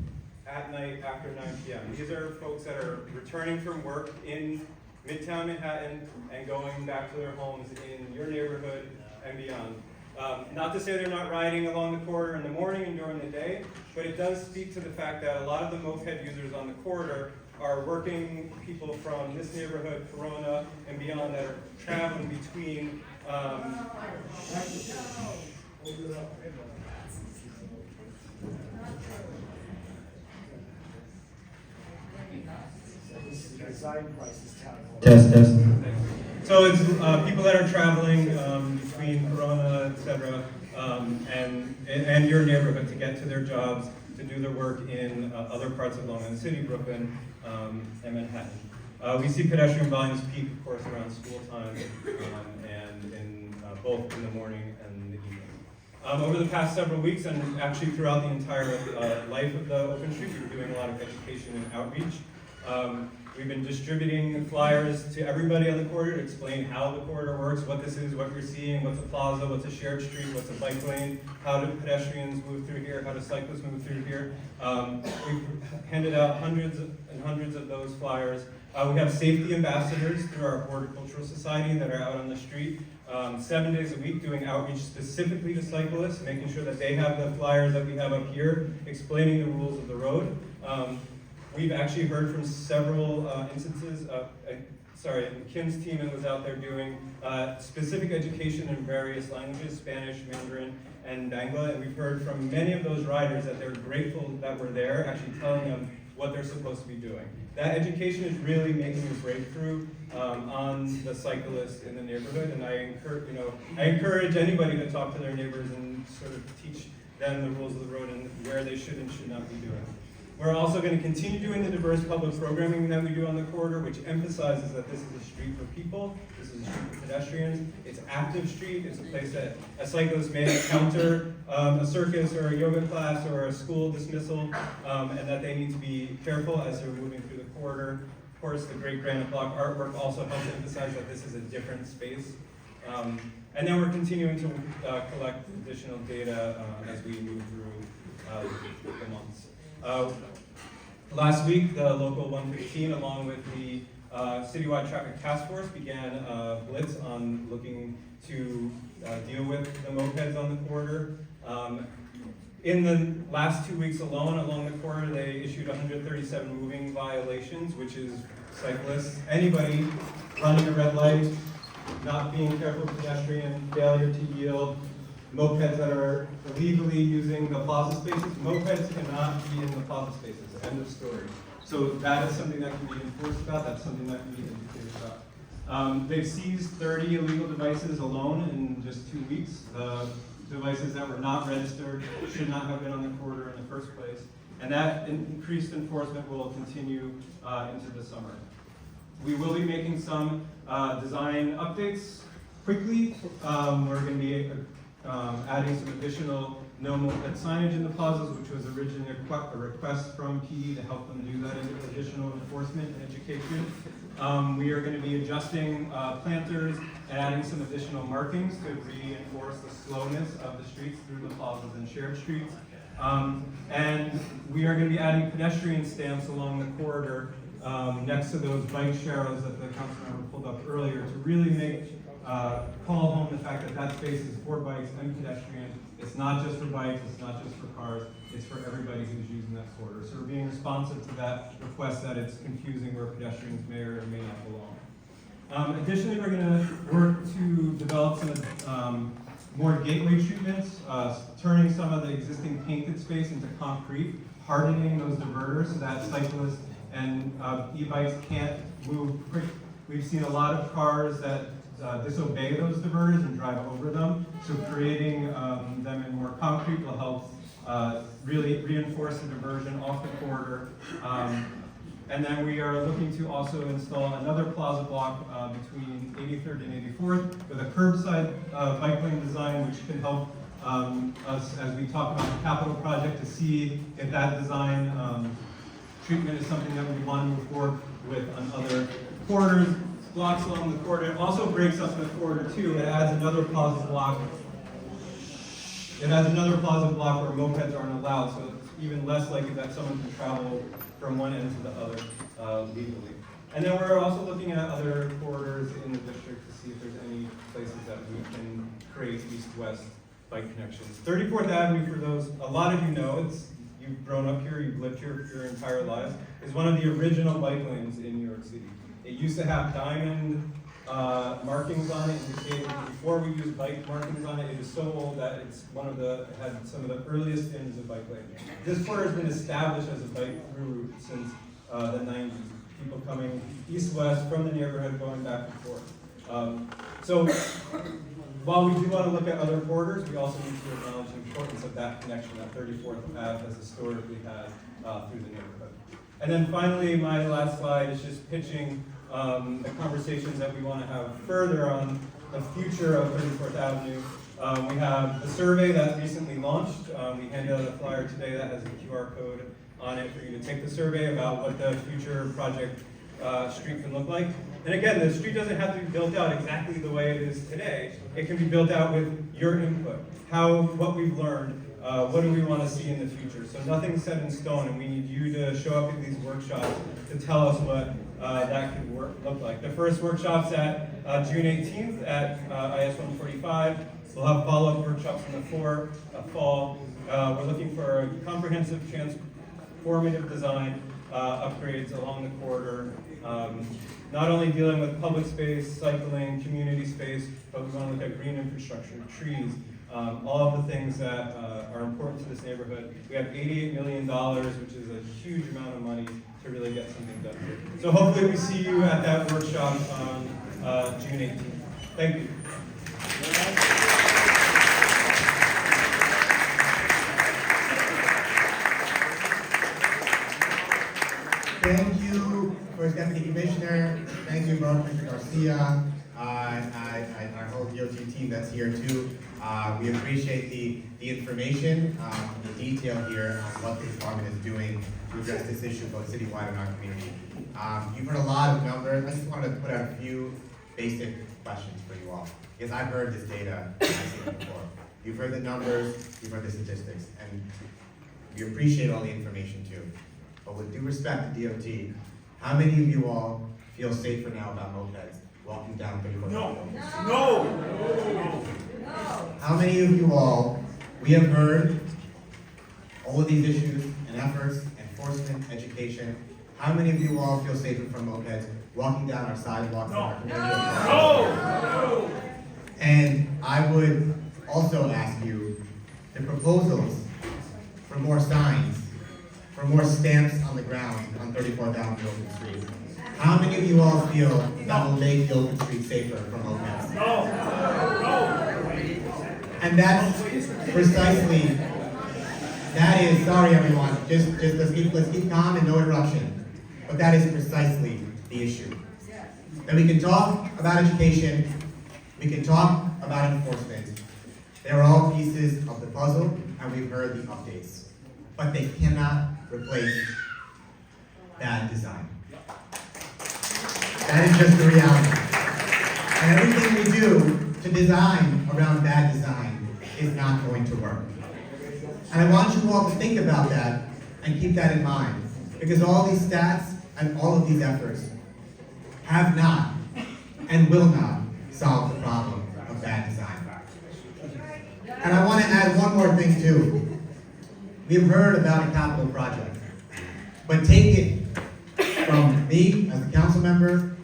at night after 9 p.m. These are folks that are returning from work in Midtown Manhattan and going back to their homes in your neighborhood and beyond. Not to say they're not riding along the corridor in the morning and during the day, but it does speak to the fact that a lot of the moped users on the corridor are working people from this neighborhood, Corona, and beyond that are traveling between Test. So it's people that are traveling between Corona, etc., and your neighborhood to get to their jobs, to do their work in other parts of Long Island City, Brooklyn, and Manhattan. We see pedestrian volumes peak, of course, around school time and in both in the morning and the evening. Over the past several weeks, and actually throughout the entire life of the Open Street, we've been doing a lot of education and outreach. We've been distributing flyers to everybody on the corridor to explain how the corridor works, what this is, what you're seeing, what's a plaza, what's a shared street, what's a bike lane, how do pedestrians move through here, how do cyclists move through here. We've handed out hundreds and hundreds of those flyers. We have safety ambassadors through our Horticultural Society that are out on the street 7 days a week doing outreach specifically to cyclists, making sure that they have the flyers that we have up here, explaining the rules of the road. We've actually heard from several instances. Kim's team was out there doing specific education in various languages, Spanish, Mandarin, and Bangla, and we've heard from many of those riders that they're grateful that we're there, actually telling them what they're supposed to be doing. That education is really making a breakthrough on the cyclists in the neighborhood, and I encourage anybody to talk to their neighbors and sort of teach them the rules of the road and where they should and should not be doing. We're also going to continue doing the diverse public programming that we do on the corridor, which emphasizes that this is a street for people, this is a street for pedestrians, it's active street, it's a place that a cyclist may encounter a circus or a yoga class or a school dismissal, and that they need to be careful as they're moving through the corridor. Of course, the great granite block artwork also helps emphasize that this is a different space. And then we're continuing to collect additional data as we move through the months. Last week, the Local 115, along with the Citywide Traffic Task Force, began a blitz on looking to deal with the mopeds on the corridor. In the last 2 weeks alone, along the corridor, they issued 137 moving violations, which is cyclists, anybody running a red light, not being careful with pedestrian, failure to yield, mopeds that are illegally using the plaza spaces. Mopeds cannot be in the plaza spaces, end of story. So that is something that can be enforced about, that's something that can be educated about. They've seized 30 illegal devices alone in just 2 weeks. The devices that were not registered should not have been on the corridor in the first place. And that increased enforcement will continue into the summer. We will be making some design updates quickly. We're going to be adding some additional no moped signage in the plazas, which was originally a request from PD to help them do that additional enforcement and education. We are going to be adjusting planters and adding some additional markings to reinforce the slowness of the streets through the plazas and shared streets. And we are going to be adding pedestrian stamps along the corridor next to those bike sharrows that the council member pulled up earlier to really call home the fact that that space is for bikes and pedestrians. It's not just for bikes, it's not just for cars, it's for everybody who's using that corridor. So we're being responsive to that request that it's confusing where pedestrians may or may not belong. Additionally, we're going to work to develop some more gateway treatments, turning some of the existing painted space into concrete, hardening those diverters so that cyclists and e-bikes can't move quick. We've seen a lot of cars that disobey those diverters and drive over them. So creating them in more concrete will help really reinforce the diversion off the corridor. And then we are looking to also install another plaza block between 83rd and 84th with a curbside bike lane design, which can help us as we talk about the capital project to see if that design treatment is something that we want to move forward with on other corridors. Blocks along the corridor. It also breaks up the corridor too. It adds another plaza block. It adds another plaza block where mopeds aren't allowed, so it's even less likely that someone can travel from one end to the other legally. And then we're also looking at other corridors in the district to see if there's any places that we can create east-west bike connections. 34th Avenue, for those, a lot of you know, you've grown up here, you've lived here your entire lives, is one of the original bike lanes in New York City. It used to have diamond markings on it. Before we used bike markings on it, it is so old that it's it had some of the earliest ends of bike lane. This corridor has been established as a bike through route since the 90s. People coming east-west from the neighborhood going back and forth. So while we do want to look at other corridors, we also need to acknowledge the importance of that connection that 34th Ave has historically had through the neighborhood. And then finally, my last slide is just pitching the conversations that we want to have further on the future of 34th Avenue. We have the survey that recently launched. We handed out a flyer today that has a QR code on it for you to take the survey about what the future project street can look like. And again, the street doesn't have to be built out exactly the way it is today. It can be built out with your input, what we've learned, what do we want to see in the future. So nothing's set in stone, and we need you to show up at these workshops to tell us what that could look like. The first workshop's at June 18th at IS 145. We'll have follow-up workshops in the fall. We're looking for a comprehensive transformative design upgrades along the corridor. Not only dealing with public space, cycling, community space, but we want to look at green infrastructure, trees, all of the things that are important to this neighborhood. We have $88 million, which is a huge amount of money to really get something done here. So hopefully we see you at that workshop on June 18th. Thank you. Thank you, First Deputy Commissioner. Thank you, Mr. Garcia, and our whole DOT team that's here too. We appreciate the information, the detail here on what the department is doing to address this issue both citywide and our community. You've heard a lot of numbers. I just wanted to put out a few basic questions for you all, because I've heard this data, I've seen it before. You've heard the numbers, you've heard the statistics, and we appreciate all the information too. But with due respect to DOT, how many of you all feel safer now about mopeds walking down 34th? No. How many of you all, we have heard all of these issues and efforts, enforcement, education, how many of you all feel safer from mopeds walking down our sidewalks in our community? No. And I would also ask you, the proposals for more signs, for more stamps on the ground on 34th Avenue Open Street. How many of you all feel that will make the open street safer for mopeds? And that's precisely, that is, sorry everyone, just let's keep calm and no interruption. But that is precisely the issue. That we can talk about education, we can talk about enforcement. They're all pieces of the puzzle, and we've heard the updates. But they cannot replace bad design. That is just the reality. And everything we do to design around bad design is not going to work. And I want you all to think about that and keep that in mind. Because all these stats and all of these efforts have not and will not solve the problem of bad design. And I want to add one more thing too. We've heard about a capital project, but take it from me as a council member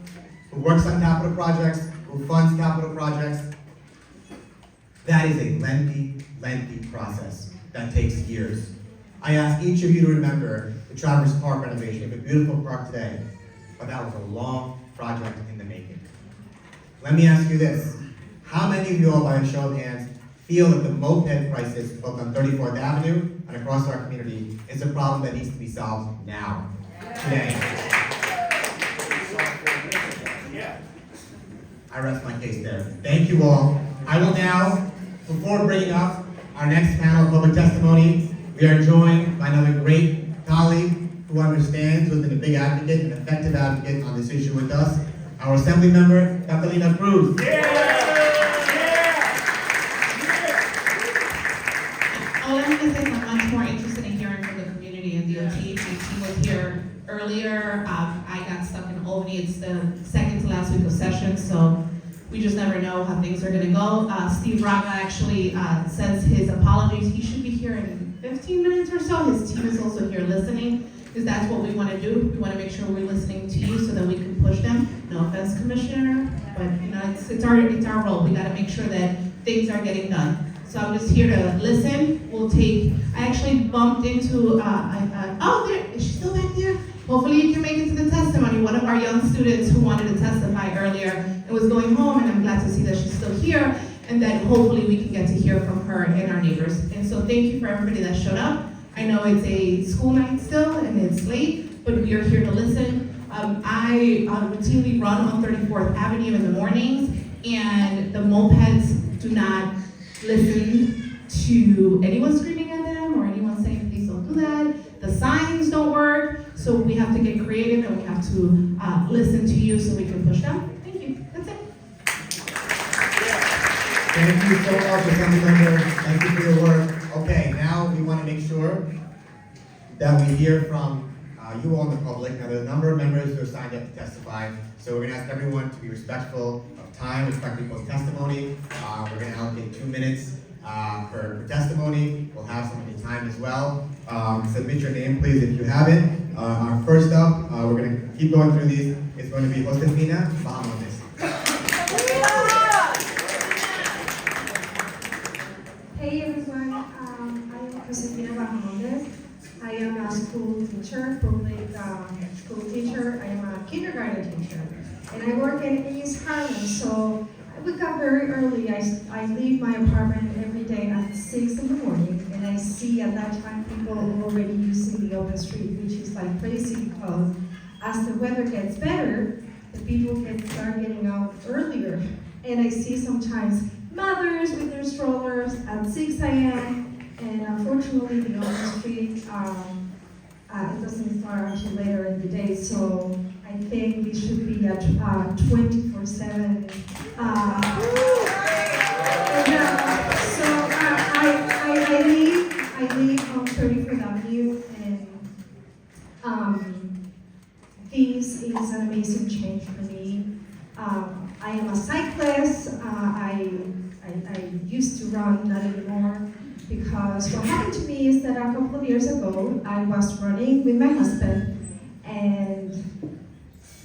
who works on capital projects, who funds capital projects. That is a lengthy process that takes years. I ask each of you to remember the Traverse Park renovation, a beautiful park today, but that was a long project in the making. Let me ask you this. How many of you all, by a show of hands, feel that the moped crisis, both on 34th Avenue and across our community, is a problem that needs to be solved now, today? I rest my case there. Thank you all. I will now, before bringing up our next panel of public testimony, we are joined by another great colleague who understands, who has been a big advocate, an effective advocate on this issue with us, our Assembly Member, Catalina Cruz. All I'm going to say is I'm much more interested in hearing from the community and DOT. My team was here earlier. I got stuck in Albany. It's the second to last week of session, so we just never know how things are going to go. Steve Raga actually says his apologies. He should be here in 15 minutes or so. His team is also here listening, because that's what we want to do. We want to make sure we're listening to you so that we can push them. No offense, Commissioner, but you know it's our role. We got to make sure that things are getting done. So I'm just here to listen. I actually bumped into, oh, there, is she still back there? Hopefully you can make it to the testimony. One of our young students who wanted to testify earlier and was going home, and I'm glad to see that she's still here, and that hopefully we can get to hear from her and our neighbors. And so thank you for everybody that showed up. I know it's a school night still, and it's late, but we are here to listen. I routinely run on 34th Avenue in the mornings, and the mopeds do not listen to anyone screaming at them or anyone saying, please don't do that. The signs don't work, so we have to get creative and we have to listen to you so we can push them. Thank you. That's it. Thank you so much, Assembly Member. Thank you for your work. Okay, now we want to make sure that we hear from you all in the public. Now, there's a number of members who have signed up to testify, so we're going to ask everyone to be respectful of time, respect people's testimony. We're going to allocate 2 minutes for testimony. We'll have some of the time as well. Submit your name, please, if you have it. Our first up, we're going to keep going through these. It's going to be Josefina Bahamondes. Hey everyone, I'm Josefina Bahamondes. I am a school teacher, public school teacher. I am a kindergarten teacher, and I work in East Harlem. So I wake up very early. I leave my apartment every day at 6 in the morning, and I see at that time people already using the open street, which is like crazy because as the weather gets better, the people start getting out earlier, and I see sometimes mothers with their strollers at 6 a.m. And unfortunately, the open street, it doesn't start until later in the day. So I think it should be a 24/7. So I live on 34th Avenue, and this is an amazing change for me. I am a cyclist. I used to run, not anymore, because what happened to me is that a couple of years ago, I was running with my husband and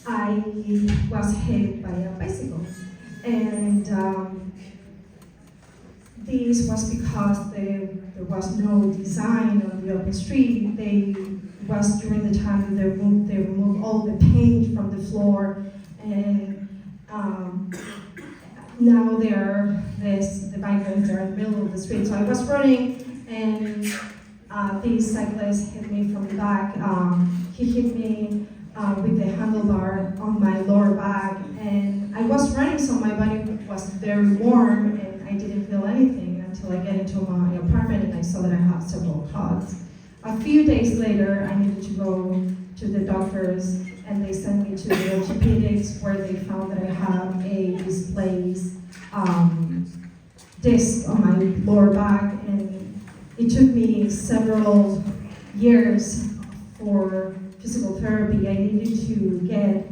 I was hit by a bicycle. And this was because there was no design on the open street. It was during the time they removed all the paint from the floor, and now the bike lanes are in the middle of the street. So I was running, and this cyclist hit me from the back. He hit me with the handlebar on my lower back, and I was running, so my body was very warm, and I didn't feel anything until I get into my apartment and I saw that I have several cuts. A few days later, I needed to go to the doctors, and they sent me to the orthopedics, where they found that I have a displaced disc on my lower back, and it took me several years for physical therapy. I needed to get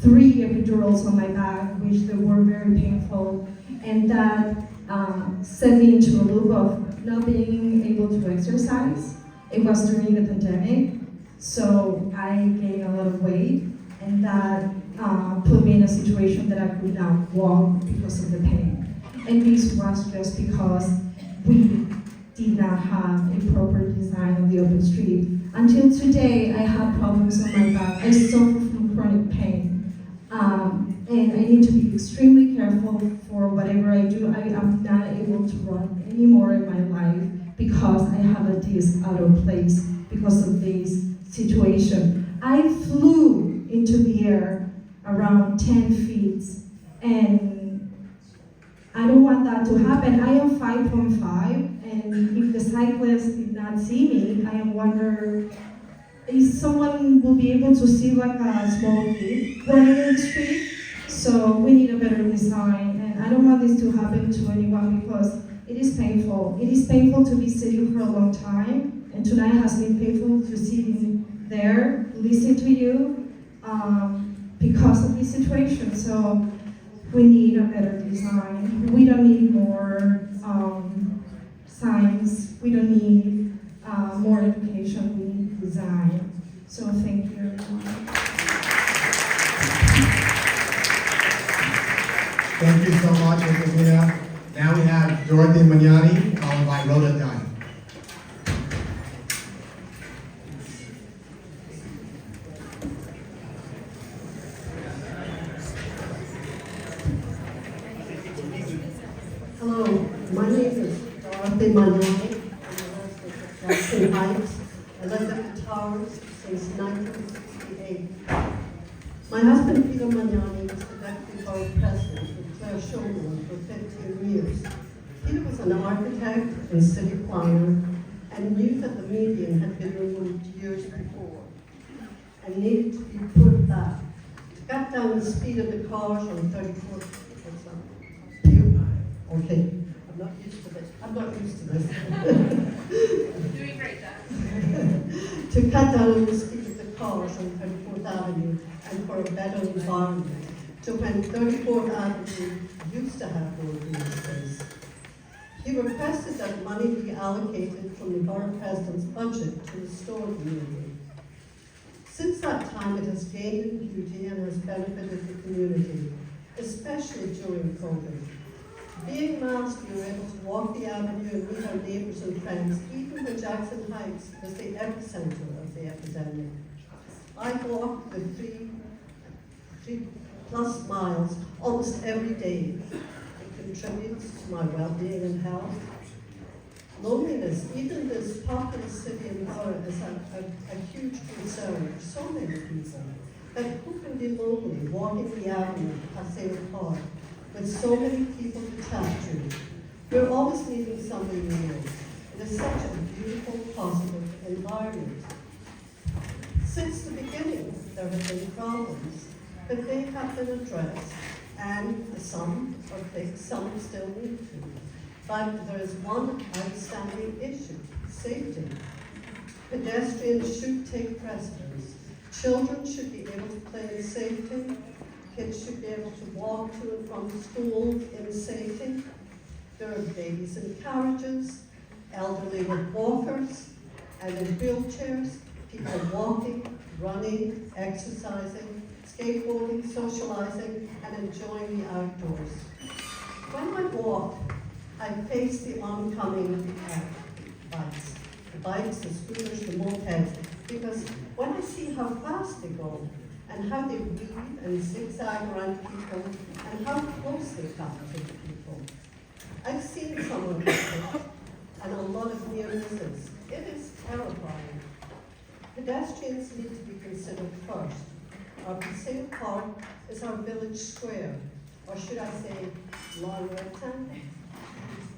3 epidurals on my back, which they were very painful, and that sent me into a loop of not being able to exercise. It was during the pandemic, so I gained a lot of weight, and that put me in a situation that I could not walk because of the pain. And this was just because we did not have a proper design of the open street. Until today, I have problems on my back. I suffer from chronic pain. And I need to be extremely careful for whatever I do. I am not able to run anymore in my life because I have a disc out of place because of this situation. I flew into the air around 10 feet, and I don't want that to happen. I am 5.5, and if the cyclist did not see me, I am wondering if someone will be able to see like a small kid running in the street. So we need a better design, and I don't want this to happen to anyone because it is painful. It is painful to be sitting for a long time, and tonight has been painful to sit there, listen to you, because of this situation. So we need a better design. We don't need more science. We don't need more education. We need design. So thank you, everyone. Thank you so much, Ms. Mina. Now we have Dorothy Magnani, followed by Rhoda Dunn. Hello, my name is Dorothy Magnani. I live at Jackson Heights. I lived at the Towers since 1968. My husband, Peter Magnani, was the deputy borough president with Claire Shulman for 15 years. Peter was an architect and city planner and knew that the median had been removed years before and needed to be put back to cut down the speed of the cars on 34th. Okay, I'm not used to this. I'm not used to this. Doing great, Dad. To cut down the speed of the cars on 34th Avenue and for a better environment, to when 34th Avenue used to have more green space. He requested that money be allocated from the borough president's budget to restore the median. Since that time, it has gained in beauty and has benefited the community, especially during COVID. Being masked, we were able to walk the avenue and meet our neighbours and friends, even when Jackson Heights was the epicenter of the epidemic. I walk the 3+ miles almost every day. It contributes to my well-being and health. Loneliness, even this populous city and borough, is a huge concern for so many people. But who can be lonely walking the avenue, Paseo Park, with so many people to chat to? We're always meeting somebody new. It is such a beautiful, positive environment. Since the beginning, there have been problems, but they have been addressed, and some are fixed, some still need to. But there is one outstanding issue: safety. Pedestrians should take precedence. Children should be able to play in safety. Kids should be able to walk to and from school in safety. There There are babies in carriages, elderly with walkers, and in wheelchairs, people walking, running, exercising, skateboarding, socializing, and enjoying the outdoors. When I walk, I face the oncoming bikes. The bikes, the scooters, the mopeds, because when I see how fast they go, and how they weave and zigzag around people, and how close they come to the people. I've seen some of this, and a lot of near misses. It is terrifying. Pedestrians need to be considered first. Our Paseo Park is our village square, or should I say, long rectangle.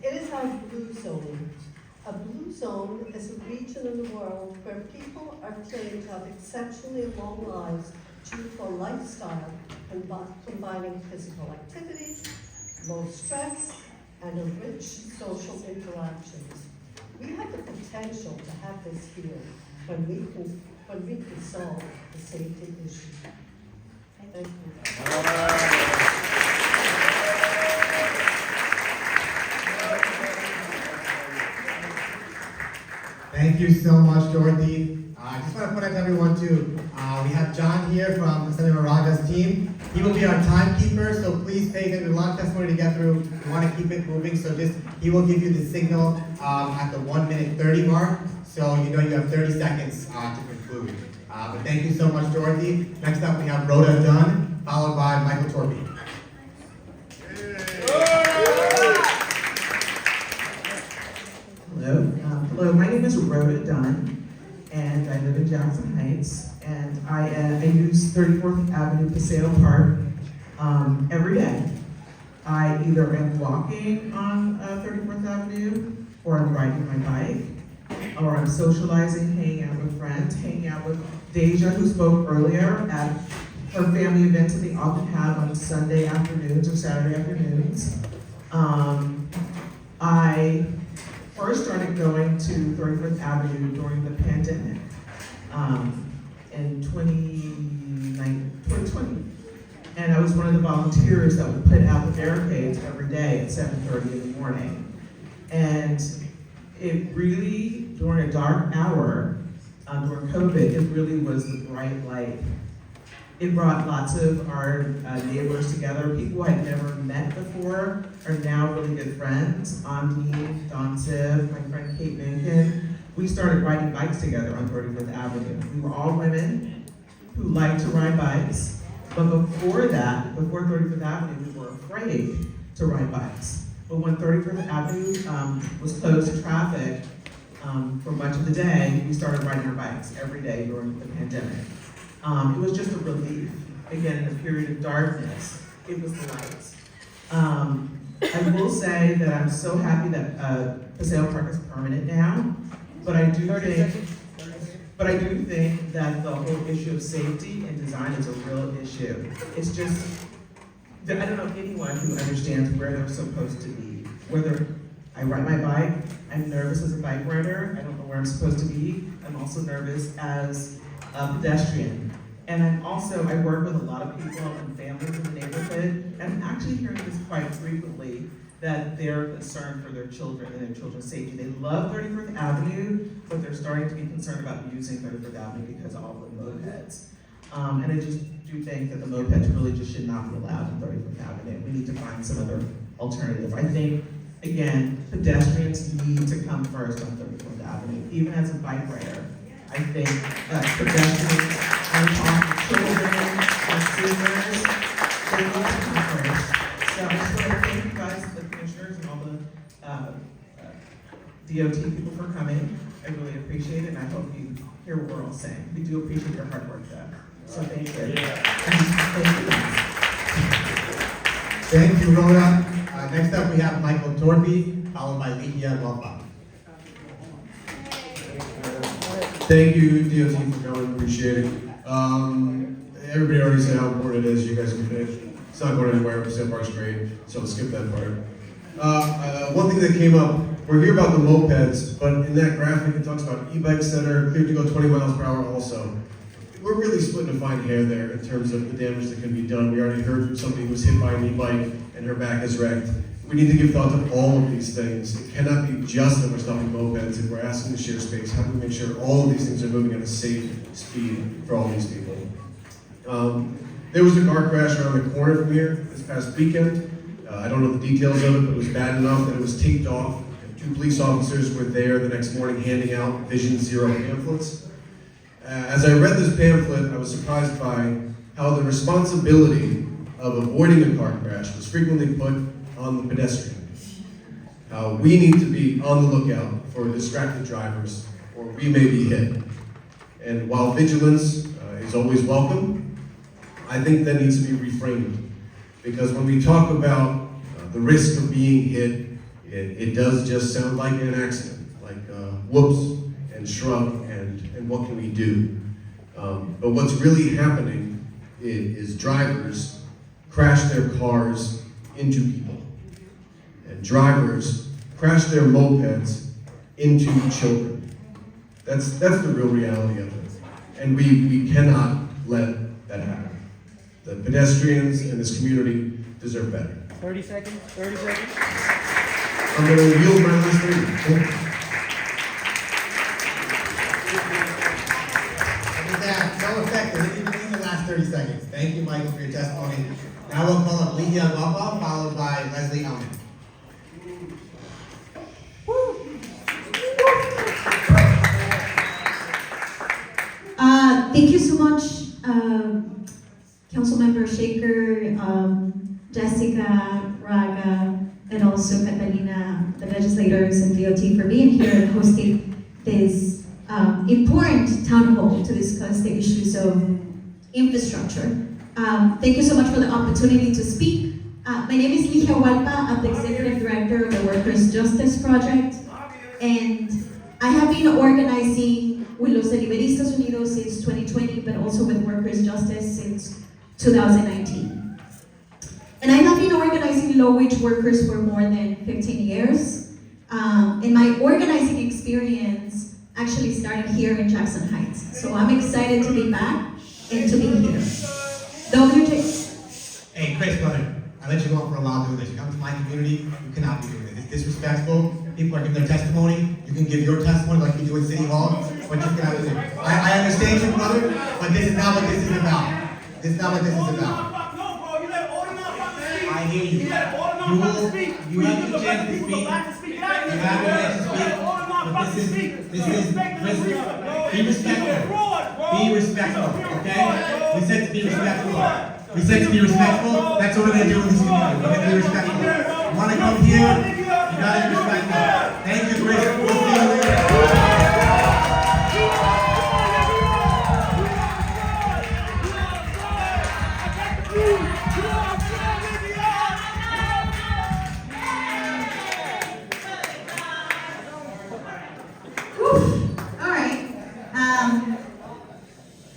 It is our blue zone. A blue zone is a region in the world where people are claimed to have exceptionally long lives due to a lifestyle combining physical activities, low stress, and a rich social interactions. We have the potential to have this here when we can solve the safety issue. Thank you. Thank you so much, Dorothy. I just want to point out to everyone too, we have John here from Senator Raja's team. He will be our timekeeper, so please pay attention. There's a lot of testimony to get through. We want to keep it moving, so he will give you the signal at the 1:30 mark, so you know you have 30 seconds to conclude. But thank you so much, Dorothy. Next up, we have Rhoda Dunn, followed by Michael Torby. Hello, my name is Rhoda Dunn, and I live in Jackson Heights, and I use 34th Avenue Paseo Park every day. I either am walking on 34th Avenue, or I'm riding my bike, or I'm socializing, hanging out with friends, hanging out with Deja, who spoke earlier, at her family events that they often have on Sunday afternoons or Saturday afternoons. I first started going to 34th Avenue during the pandemic in 2020. And I was one of the volunteers that would put out the barricades every day at 7:30 in the morning. And it really, during a dark hour, during COVID, it really was the bright light. It brought lots of our neighbors together. People I had never met before are now really good friends. Dean, Don Siv, my friend Kate Minkin. We started riding bikes together on 35th Avenue. We were all women who liked to ride bikes. But before that, before 35th Avenue, we were afraid to ride bikes. But when 35th Avenue was closed to traffic for much of the day, we started riding our bikes every day during the pandemic. It was just a relief. Again, in a period of darkness, it was the lights. I will say that I'm so happy that Paseo Park is permanent now, but I do think that the whole issue of safety and design is a real issue. It's just, I don't know anyone who understands where they're supposed to be. Whether I ride my bike, I'm nervous as a bike rider, I don't know where I'm supposed to be. I'm also nervous as a pedestrian. And I work with a lot of people and families in the neighborhood, and I'm actually hearing this quite frequently, that they're concerned for their children and their children's safety. They love 34th Avenue, but they're starting to be concerned about using 34th Avenue because of all the mopeds. And I just do think that the mopeds really just should not be allowed on 34th Avenue. We need to find some other alternative. I think, again, pedestrians need to come first on 34th Avenue, even as a bike rider. I think that pedestrians and children and seniors, they need to come first. So I just want to thank you guys, the commissioners and all the DOT people for coming. I really appreciate it, and I hope you hear what we're all saying. We do appreciate your hard work, though. So thank you. Thank you, Rhoda. Next up, we have Michael Torby, followed by Lydia Welpa. Thank you, DOT, for coming. Appreciate it. Everybody already said how important it is. You guys can finish. It's not going anywhere. Paseo Park's great, so let's skip that part. One thing that came up, we're here about the mopeds, but in that graphic it talks about e-bikes that are cleared to go 20 miles per hour also. We're really splitting a fine hair there in terms of the damage that can be done. We already heard from somebody who was hit by an e-bike and her back is wrecked. we need to give thought to all of these things. It cannot be just that we're stopping mopeds. If we're asking to share space, how do we make sure all of these things are moving at a safe speed for all these people? There was a car crash around the corner from here this past weekend. I don't know the details of it, but it was bad enough that it was taped off. 2 police officers were there the next morning handing out Vision Zero pamphlets. As I read this pamphlet, I was surprised by how the responsibility of avoiding a car crash was frequently put on the pedestrian. How we need to be on the lookout for distracted drivers, or we may be hit. And while vigilance is always welcome, I think that needs to be reframed. Because when we talk about the risk of being hit, it does just sound like an accident, like whoops and shrug and what can we do? But what's really happening is drivers crash their cars into people. And drivers crash their mopeds into children. That's the real reality of it. And we cannot let that happen. The pedestrians in this community deserve better. 30 seconds, 30 seconds. I'm going to yield my last 30. With that, so effective, in the last 30 seconds. Thank you, Michael, for your testimony. Now we'll call up Lihia Wapa, followed by Leslie Elman. Thank you so much, Councilmember Shaker, Jessica, Raga, and also Catalina, the legislators and DOT for being here and hosting this important town hall to discuss the issues of infrastructure. Thank you so much for the opportunity to speak. My name is Lihia Walpa. I'm the Executive Director of the Workers' Justice Project, and I have been organizing with Los Deliberistas Unidos since 2020, but also with Workers' Justice since 2019. And I have been organizing low-wage workers for more than 15 years. And my organizing experience actually started here in Jackson Heights. So I'm excited to be back and to be here. Hey, Chris, brother, I let you go on for a while doing this. You come to my community, you cannot be doing this. It's disrespectful. People are giving their testimony. You can give your testimony like you do at City Hall, but you cannot do it. I understand you, brother, but this is not what this is about. This is not what this is about. I hear you. You have the chance to speak. You have the chance to speak. But this is, be respectful. Be respectful, okay? We said to be respectful. We said to be respectful. That's what we're going to do in this community. We're going to be respectful. You want to come here, you got to be respectful. Thank you, Chris. We'll see you later.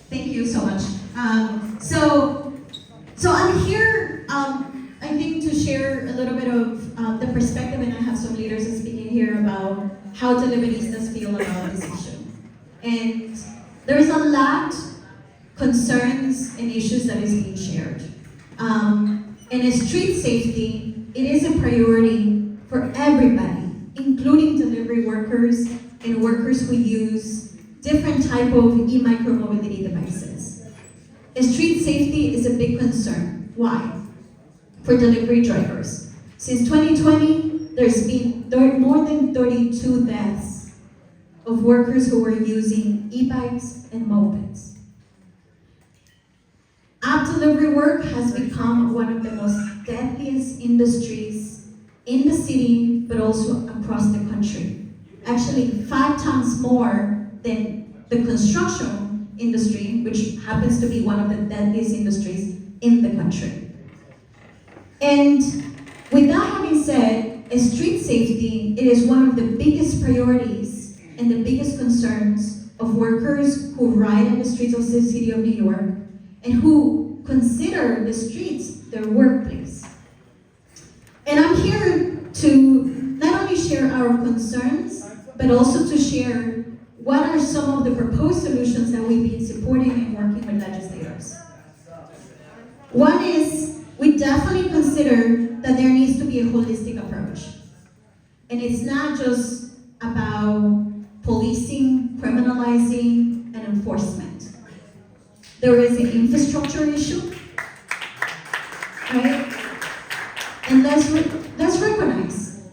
Thank you so much. So I'm here, I think, to share a little bit of the perspective, and I have some leaders speaking here about how Deliberistas feel about this issue. And there is a lot concerns and issues that is being shared. And in street safety, it is a priority for everybody, including delivery workers and workers who use different type of e-micromobility devices. Street safety is a big concern. Why? For delivery drivers. Since 2020, there's been more than 32 deaths of workers who were using e-bikes and mopeds. App delivery work has become one of the most deadliest industries in the city, but also across the country. Actually, 5 times more than the construction industry, which happens to be one of the deadliest industries in the country. And with that having said, street safety, it is one of the biggest priorities and the biggest concerns of workers who ride on the streets of the city of New York and who consider the streets their workplace. And I'm here to not only share our concerns, but also to share what are some of the proposed solutions that we've been supporting and working with legislators. One is we definitely consider that there needs to be a holistic approach. And it's not just about policing, criminalizing, and enforcement. There is an infrastructure issue, right? And let's recognize,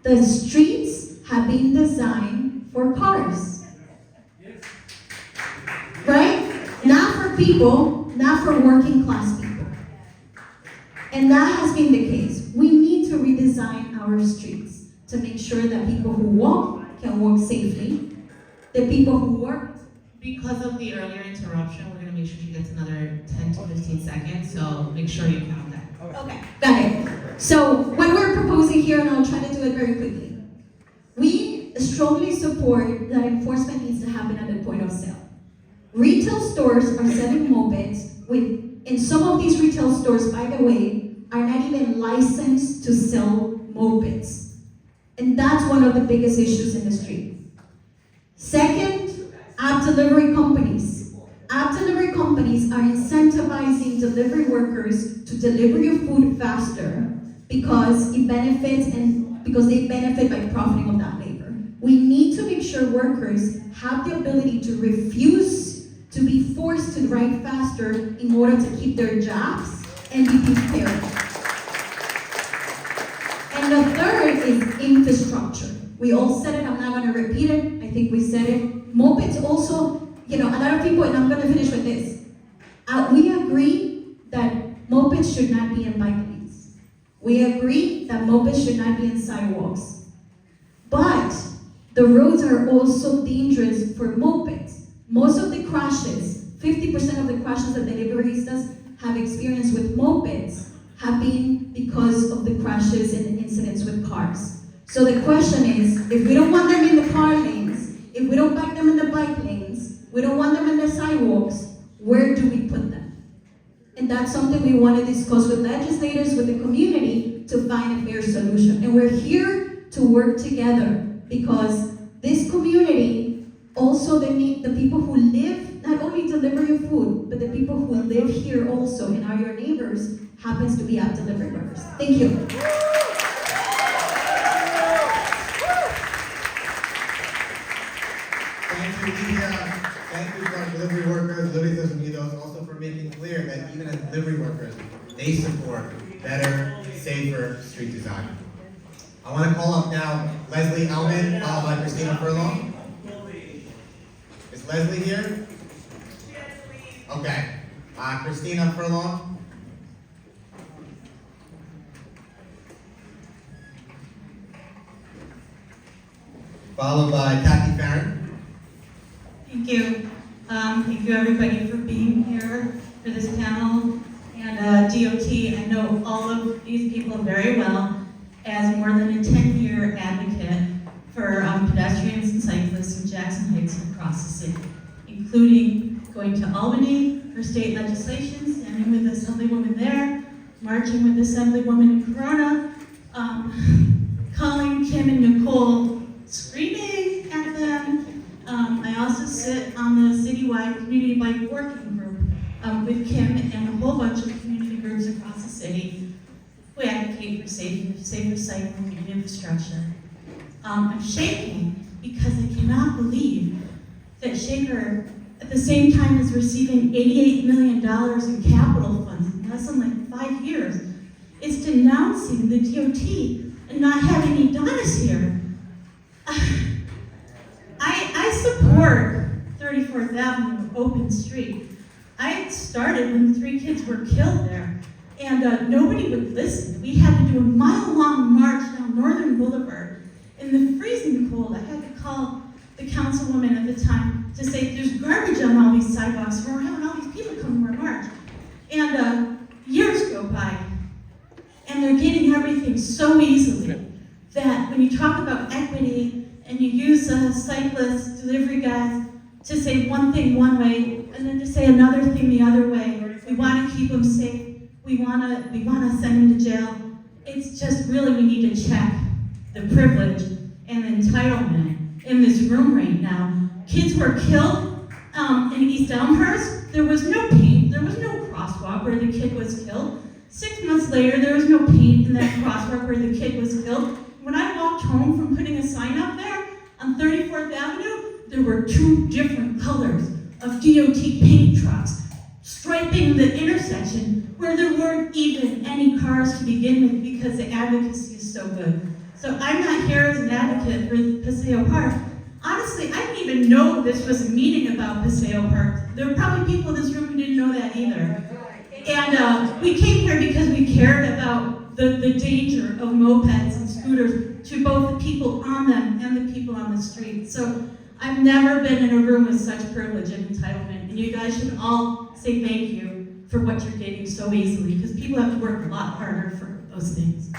the streets have been designed for cars, right? Not for people, not for working class people. And that has been the case. We need to redesign our streets to make sure that people who walk can walk safely, the people who work. Because of the earlier interruption, we're gonna make sure she gets another 10 to 15 seconds, so make sure you count that. Okay, got it. So what we're proposing here, and I'll try to do it very quickly. We strongly support that enforcement needs to happen at the point of sale. Retail stores are selling mopeds and some of these retail stores, by the way, are not even licensed to sell mopeds. And that's one of the biggest issues in the street. Second, app delivery companies. App delivery companies are incentivizing delivery workers to deliver your food faster because it benefits and because they benefit by profiting on that labor. We need to make sure workers have the ability to refuse to be forced to drive faster in order to keep their jobs and be prepared. And the third is infrastructure. We all said it, I'm not gonna repeat it, I think we said it. Mopeds also, a lot of people, and I'm gonna finish with this. We agree that mopeds should not be in bike lanes. We agree that mopeds should not be in sidewalks. But the roads are also dangerous for mopeds. Most of the crashes, 50% of the crashes that deliveristas have experienced with mopeds have been because of the crashes and incidents with cars. So the question is, if we don't want them in the car lanes, if we don't back them in the bike lanes, we don't want them in the sidewalks, where do we put them? And that's something we want to discuss with legislators, with the community, to find a fair solution. And we're here to work together because this community, also the people who live, not only deliver your food, but the people who live here also and are your neighbors, happens to be app delivery workers. Thank you. Thank you, Lydia. Thank you to our delivery workers, Delivery Unidos, also for making clear that even as delivery workers, they support better, safer street design. I want to call up now Leslie Elman, followed by Christina Furlong. Is Leslie here? Okay. Christina Furlong. Followed by Kathy Farron. Thank you. Thank you everybody for being here for this panel. And DOT, I know all of these people very well as more than a 10-year advocate for pedestrians and cyclists in Jackson Heights and across the city, including going to Albany for state legislation, standing with the Assemblywoman there, marching with the Assemblywoman in Corona, calling Kim and Nicole, screaming at them. I also sit on the citywide community bike working group with Kim and a whole bunch of community groups across the city who advocate for safer cycling and infrastructure. I'm shaking because I cannot believe that Shaker, at the same time as receiving $88 million in capital funds in less than 5 years, is denouncing the DOT and not having any Adonis here. I support 34th Avenue, open street. I started when 3 kids were killed there, and nobody would listen. We had to do a mile-long march down Northern Boulevard. In the freezing cold, I had to call the councilwoman at the time to say, there's garbage on all these sidewalks, we're having all these people come to our march. And years go by, and they're getting everything so easily that when you talk about equity and you use cyclists, delivery guys, to say one thing one way and then to say another thing the other way, we want to keep them safe, we want to send them to jail. It's just really, we need to check the privilege and the entitlement in this room right now. Kids were killed in East Elmhurst. There was no paint, there was no crosswalk where the kid was killed. 6 months later, there was no paint in that crosswalk where the kid was killed. When I walked home from putting a sign up there on 34th Avenue, there were 2 different colors of DOT paint trucks striping the intersection where there weren't even any cars to begin with because the advocacy is so good. So I'm not here as an advocate for Paseo Park. Honestly, I didn't even know this was a meeting about Paseo Park. There were probably people in this room who didn't know that either. And we came here because we cared about the danger of mopeds and scooters to both the people on them and the people on the street. So I've never been in a room with such privilege and entitlement, and you guys should all say thank you for what you're getting so easily, because people have to work a lot harder for those things.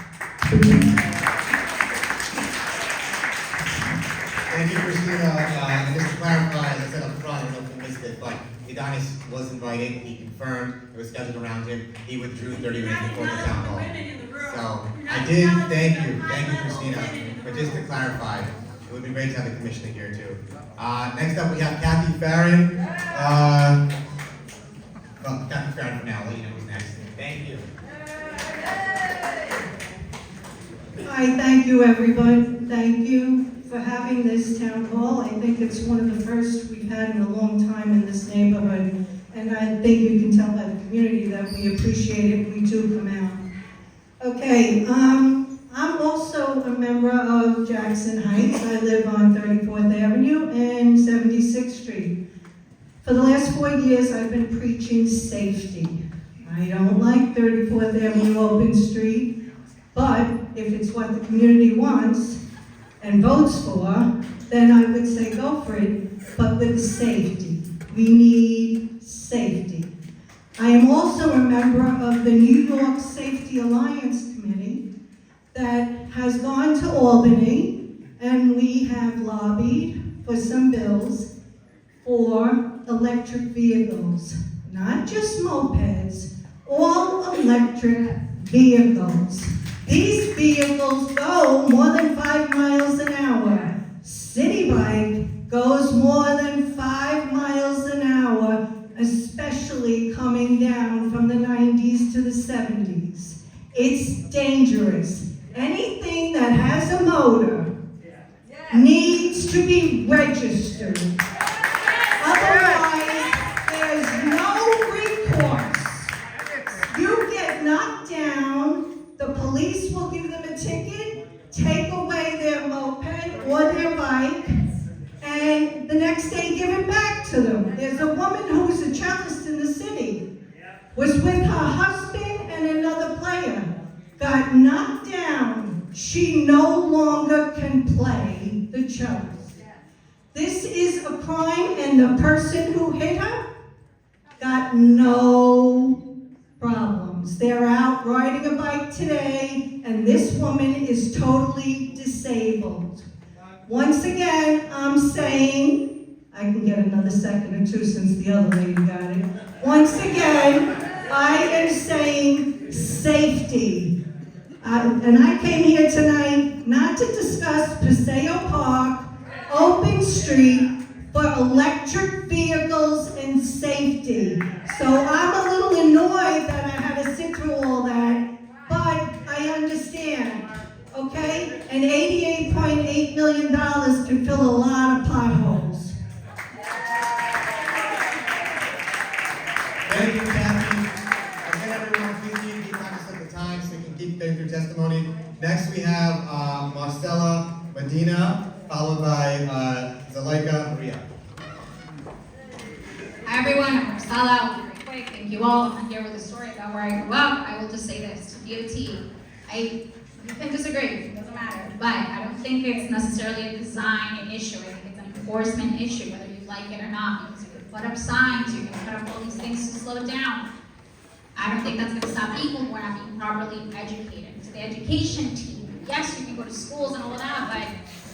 Thank you, Christina. And just to clarify, as I said up front, I don't know if you missed it, but Adonis was invited, he confirmed, it was scheduled around him, he withdrew 30 minutes before the town hall. So, I did, thank you, Christina. But just to clarify, it would be great to have the commissioner here too. Next up, we have Kathy Farron. Well, Kathy Farron for now, I'll let you know who's next. Thank you. Hi, thank you everyone. Thank you for having this town hall. I think it's one of the first we've had in a long time in this neighborhood. And I think you can tell by the community that we appreciate it. We do come out. Okay, I'm also a member of Jackson Heights. I live on 34th Avenue and 76th Street. For the last 4 years, I've been preaching safety. I don't like 34th Avenue open street, but if it's what the community wants and votes for, then I would say go for it, but with safety. We need safety. I am also a member of the New York Safety Alliance Committee that has gone to Albany, and we have lobbied for some bills for electric vehicles, not just mopeds, all electric vehicles. These vehicles go more than 5 miles an hour. City Bike goes more than 5 miles an hour, especially coming down from the 90s to the 70s. It's dangerous. Anything that has a motor needs to be registered. Otherwise, there's no recourse. You get knocked down, the police will give them a ticket, take away their moped or their bike, and the next day give it back to them. There's a woman who's a cellist in the city, was with her husband and another player, got knocked down. She no longer can play the cellist. This is a crime, and the person who hit her got no problems. They're out riding a bike today, and this woman is totally disabled. Once again, I'm saying, I can get another second or two since the other lady got it. Once again, I am saying safety. And I came here tonight not to discuss Paseo Park, open street, for electric vehicles and safety. So I'm a little annoyed that I had to sit through all that, but I understand, okay? And $88.8 million can fill a lot of potholes. Thank you, Kathy. Again, everyone, please keep conscious of the time so you can keep getting through testimony. Next, we have Marcella Medina, followed by Zuleika Maria. Hi everyone, I'm Marcella. Very quick, thank you all. I'm not here with a story about where I grew up. I will just say this to DOT. You can disagree, it doesn't matter. But I don't think it's necessarily a design issue. I think it's an enforcement issue, whether you like it or not. Because you can put up signs, you can put up all these things to slow down. I don't think that's going to stop people who are not being properly educated. To the education team, yes, you can go to schools and all of that, but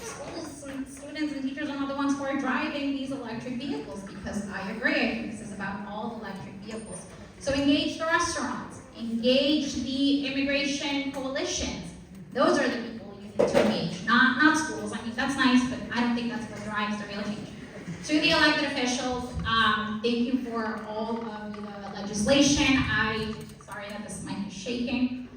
schools and students and teachers are not the ones who are driving these electric vehicles, because I agree, I think this is about all electric vehicles. So engage the restaurants, engage the immigration coalitions. Those are the people you need to engage, not schools. I mean, that's nice, but I don't think that's what drives the real change. To the elected officials, thank you for all of the legislation. Sorry that this might be shaking.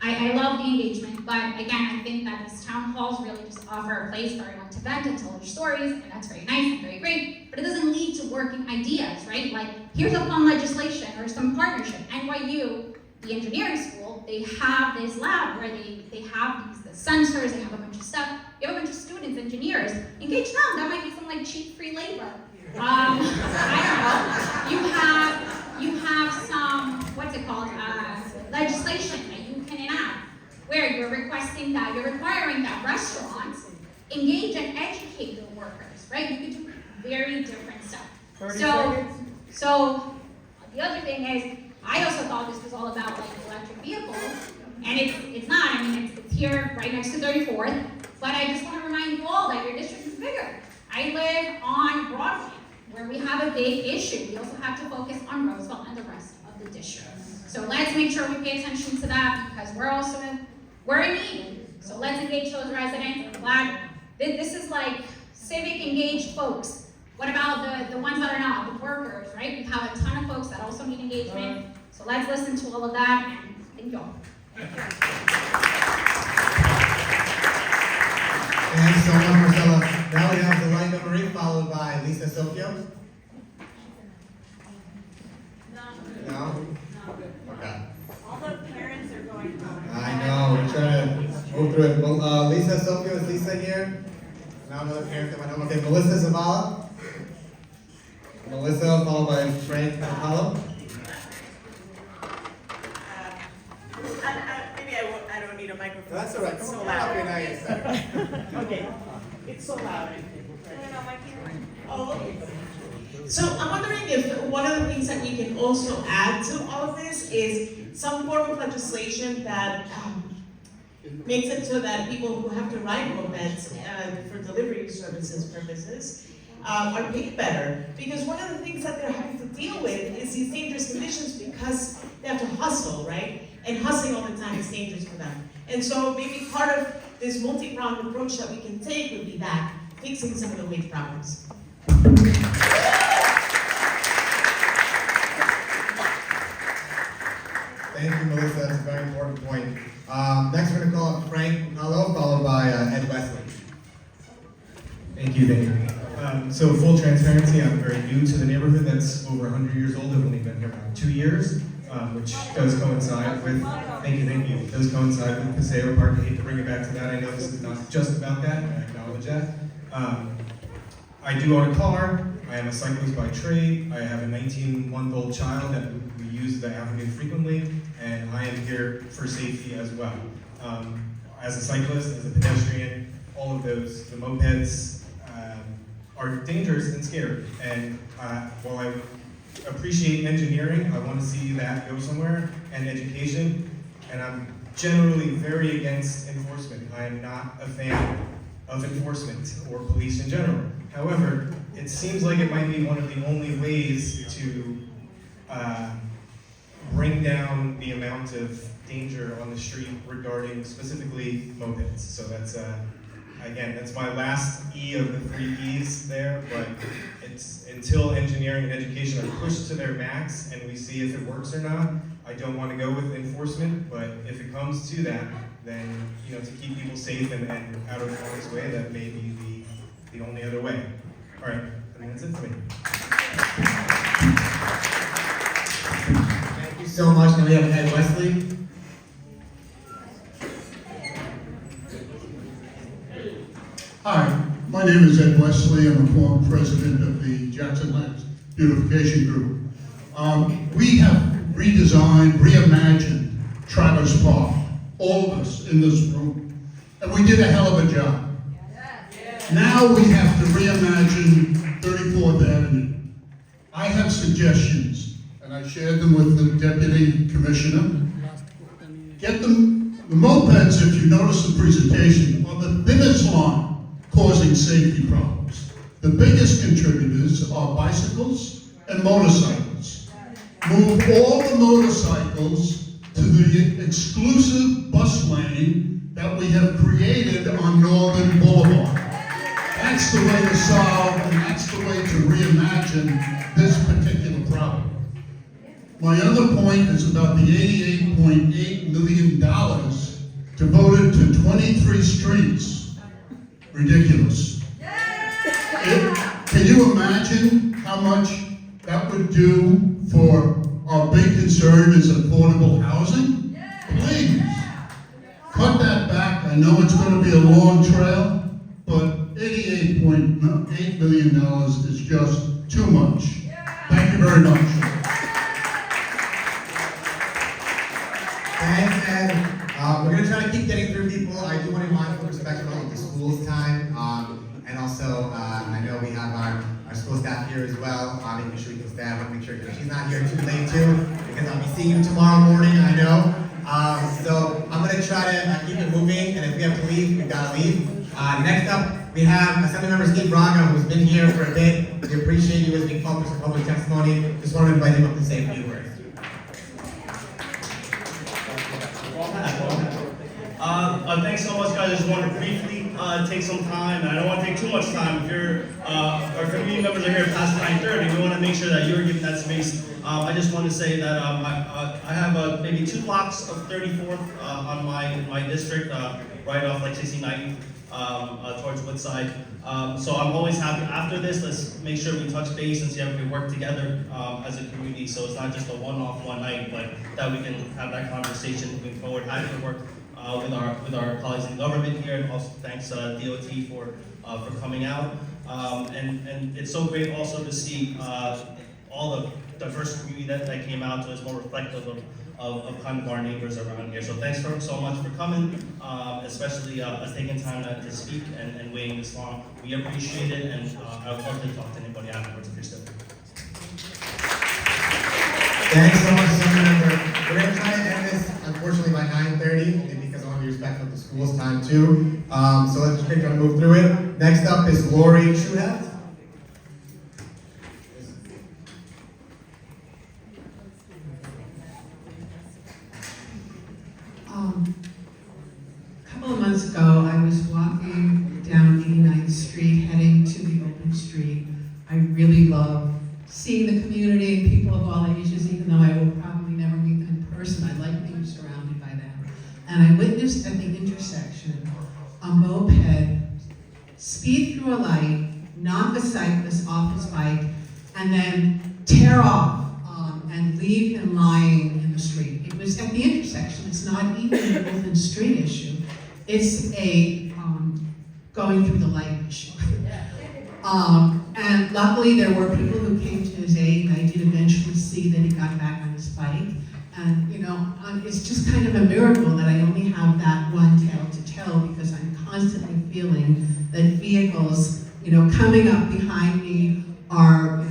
I love the engagement, but again, I think that these town halls really just offer a place for everyone to vent and tell their stories, and that's very nice and very great, but it doesn't lead to working ideas, right? Like, here's a fun legislation or some partnership. NYU, the engineering school, they have this lab where they have the sensors, they have a bunch of stuff. You have a bunch of students, engineers, engage them. That might be some like cheap free labor. I don't know. You have some, what's it called, legislation that you can enact where you're requesting that, you're requiring that restaurants engage and educate their workers, right? You could do very different stuff. 30 So seconds. the other thing is, I also thought this was all about like electric vehicles, and it's not. I mean, it's here right next to 34th, but I just want to remind you all that your district is bigger. I live on Broadway, where we have a big issue. We also have to focus on Roseville and the rest of the district. So let's make sure we pay attention to that, because we're in need. So let's engage those residents. I'm glad this is like civic engaged folks. What about the ones that are not, the workers, right? We have a ton of folks that also need engagement. So let's listen to all of that, and thank you all. Thanks so much, Marcella. Now we have Zelina Marie, followed by Lisa Sofio. No? Okay. All the parents are going home. I know, we're trying to move through it. Well, Lisa Sofio, is Lisa here? Now another parent that went home. Okay, Melissa Zavala. Melissa, followed by Frank Apollo. Maybe I don't need a microphone. That's all right. It's Come so on, loud. up here now, it's better. Okay, it's so loud. Oh, okay. So I'm wondering if one of the things that we can also add to all of this is some form of legislation that makes it so that people who have to ride mopeds for delivery services purposes are paid better. Because one of the things that they're having to deal with is these dangerous conditions because they have to hustle, right? And hustling all the time is dangerous for them. And so maybe part of this multi-pronged approach that we can take would be that, fixing some of the wage problems. Thank you, Melissa. That's a very important point. Next, we're going to call up Frank Apollo, followed by Ed Wesley. Thank you. So full transparency, I'm very new to the neighborhood that's over 100 years old. I've only been here about 2 years, which does coincide with, thank you, it does coincide with Paseo Park. I hate to bring it back to that. I know this is not just about that, and I acknowledge that. I do own a car. I am a cyclist by trade. I have a 19-month-old child that we use the avenue frequently, and I am here for safety as well. As a cyclist, as a pedestrian, all of those, the mopeds, are dangerous and scary. And while I appreciate engineering, I want to see that go somewhere, and education, and I'm generally very against enforcement. I am not a fan of enforcement or police in general. However, it seems like it might be one of the only ways to bring down the amount of danger on the street regarding specifically mopeds. So that's again, that's my last E of the 3 E's there, but it's until engineering and education are pushed to their max and we see if it works or not. I don't want to go with enforcement, but if it comes to that, then to keep people safe and out of harm's way, that may be the only other way. All right, I think that's it for me. Thank you so much. Now we have Ed Wesley. Hi, my name is Ed Wesley. I'm a former president of the Jackson Lands Beautification Group. We have redesigned, reimagined Travis Park, all of us in this room, and we did a hell of a job. Now we have to reimagine 34th Avenue. I have suggestions, and I shared them with the Deputy Commissioner. Get them, the mopeds, if you notice the presentation, are the thinnest line causing safety problems. The biggest contributors are bicycles and motorcycles. Move all the motorcycles to the exclusive bus lane that we have created on Northern Boulevard. That's the way to solve, and that's the way to reimagine this particular problem. My other point is about the $88.8 million devoted to 23 streets. Ridiculous. Can you imagine how much that would do for our big concern is affordable housing? Please, cut that back. I know it's going to be a long trail, but $88.8 million is just too much. Thank you very much. Thanks, Ed. We're going to try to keep getting through people. I do want to be mindful of respect of the school's time. And also, I know we have our school staff here as well, making sure we can stay. I want to make sure she's not here too late too, because I'll be seeing you tomorrow morning, I know. So I'm going to try to keep it moving, and if we have to leave, we've got to leave. Next up, we have Assemblymember Steve Braga, who's been here for a bit. We appreciate you as being focused on public testimony. Just wanted to invite him up to say a few words. Thanks so much, guys. I just want to briefly take some time, and I don't want to take too much time. If our community members are here past 9:30, we want to make sure that you're given that space. I just want to say that I have maybe 2 blocks of 34th on my district, right off like 69 towards Woodside. So I'm always happy. After this, let's make sure we touch base and see how we can work together as a community. So it's not just a one-off one night, but that we can have that conversation moving forward. Happy to work with our colleagues in government here, and also thanks DOT for coming out. And it's so great also to see all the diverse community that came out, so it's more reflective of kind of our neighbors around here. So thanks so much for coming, especially taking time to speak and waiting this long. We appreciate it, and I would love to talk to anybody afterwards if you're still there. Thanks so much, Assemblymember. We're going to try to end this, unfortunately, by 9:30, because I want to be respectful of the school's time, too. So let's just try to move through it. Next up is Lori Truhat. A couple of months ago, I was walking down 89th Street, heading to the open street. I really love seeing the community and people of all ages, even though I will probably never meet them in person. I like being surrounded by them. And I witnessed at the intersection a moped speed through a light, knock a cyclist off his bike, and then tear off and leave him lying in the street. It was at the intersection. It's not even an open street issue. It's a going through the light issue. And luckily there were people who came to his aid, and I did eventually see that he got back on his bike. And you know, it's just kind of a miracle that I only have that one tale to tell, because I'm constantly feeling that vehicles, you know, coming up behind me are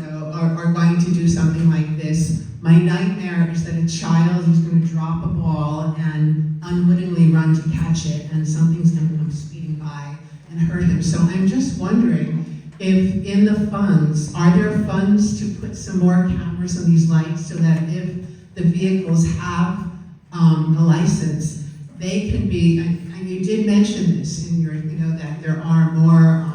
going to do something like this. My nightmare is that a child is going to drop a ball and unwittingly run to catch it, and something's going to come speeding by and hurt him. So I'm just wondering if in the funds, are there funds to put some more cameras on these lights so that if the vehicles have a license, they can be, and you did mention this in your, you know, that there are more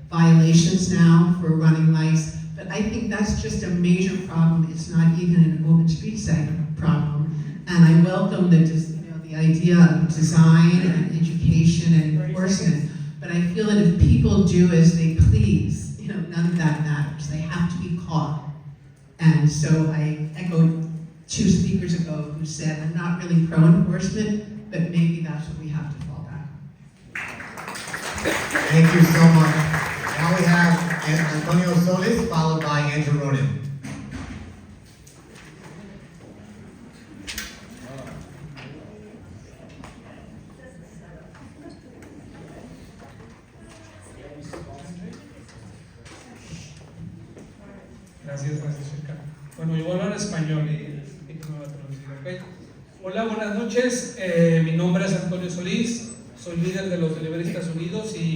violations now for running lights, but I think that's just a major problem. It's not even an open street side problem. And I welcome the idea of design and education and enforcement, but I feel that if people do as they please, you know, none of that matters. They have to be caught. And so I echoed 2 speakers ago who said, I'm not really pro-enforcement, but maybe that's what we have to fall back on. Thank you so much. Now we have Antonio Solis, followed by Andrew Ronan. Gracias, Chica. Bueno, yo voy a hablar español y no me va a traducir, ¿ok? Hola, buenas noches. Mi nombre es Antonio Solís. Soy líder de los Deliveristas Unidos y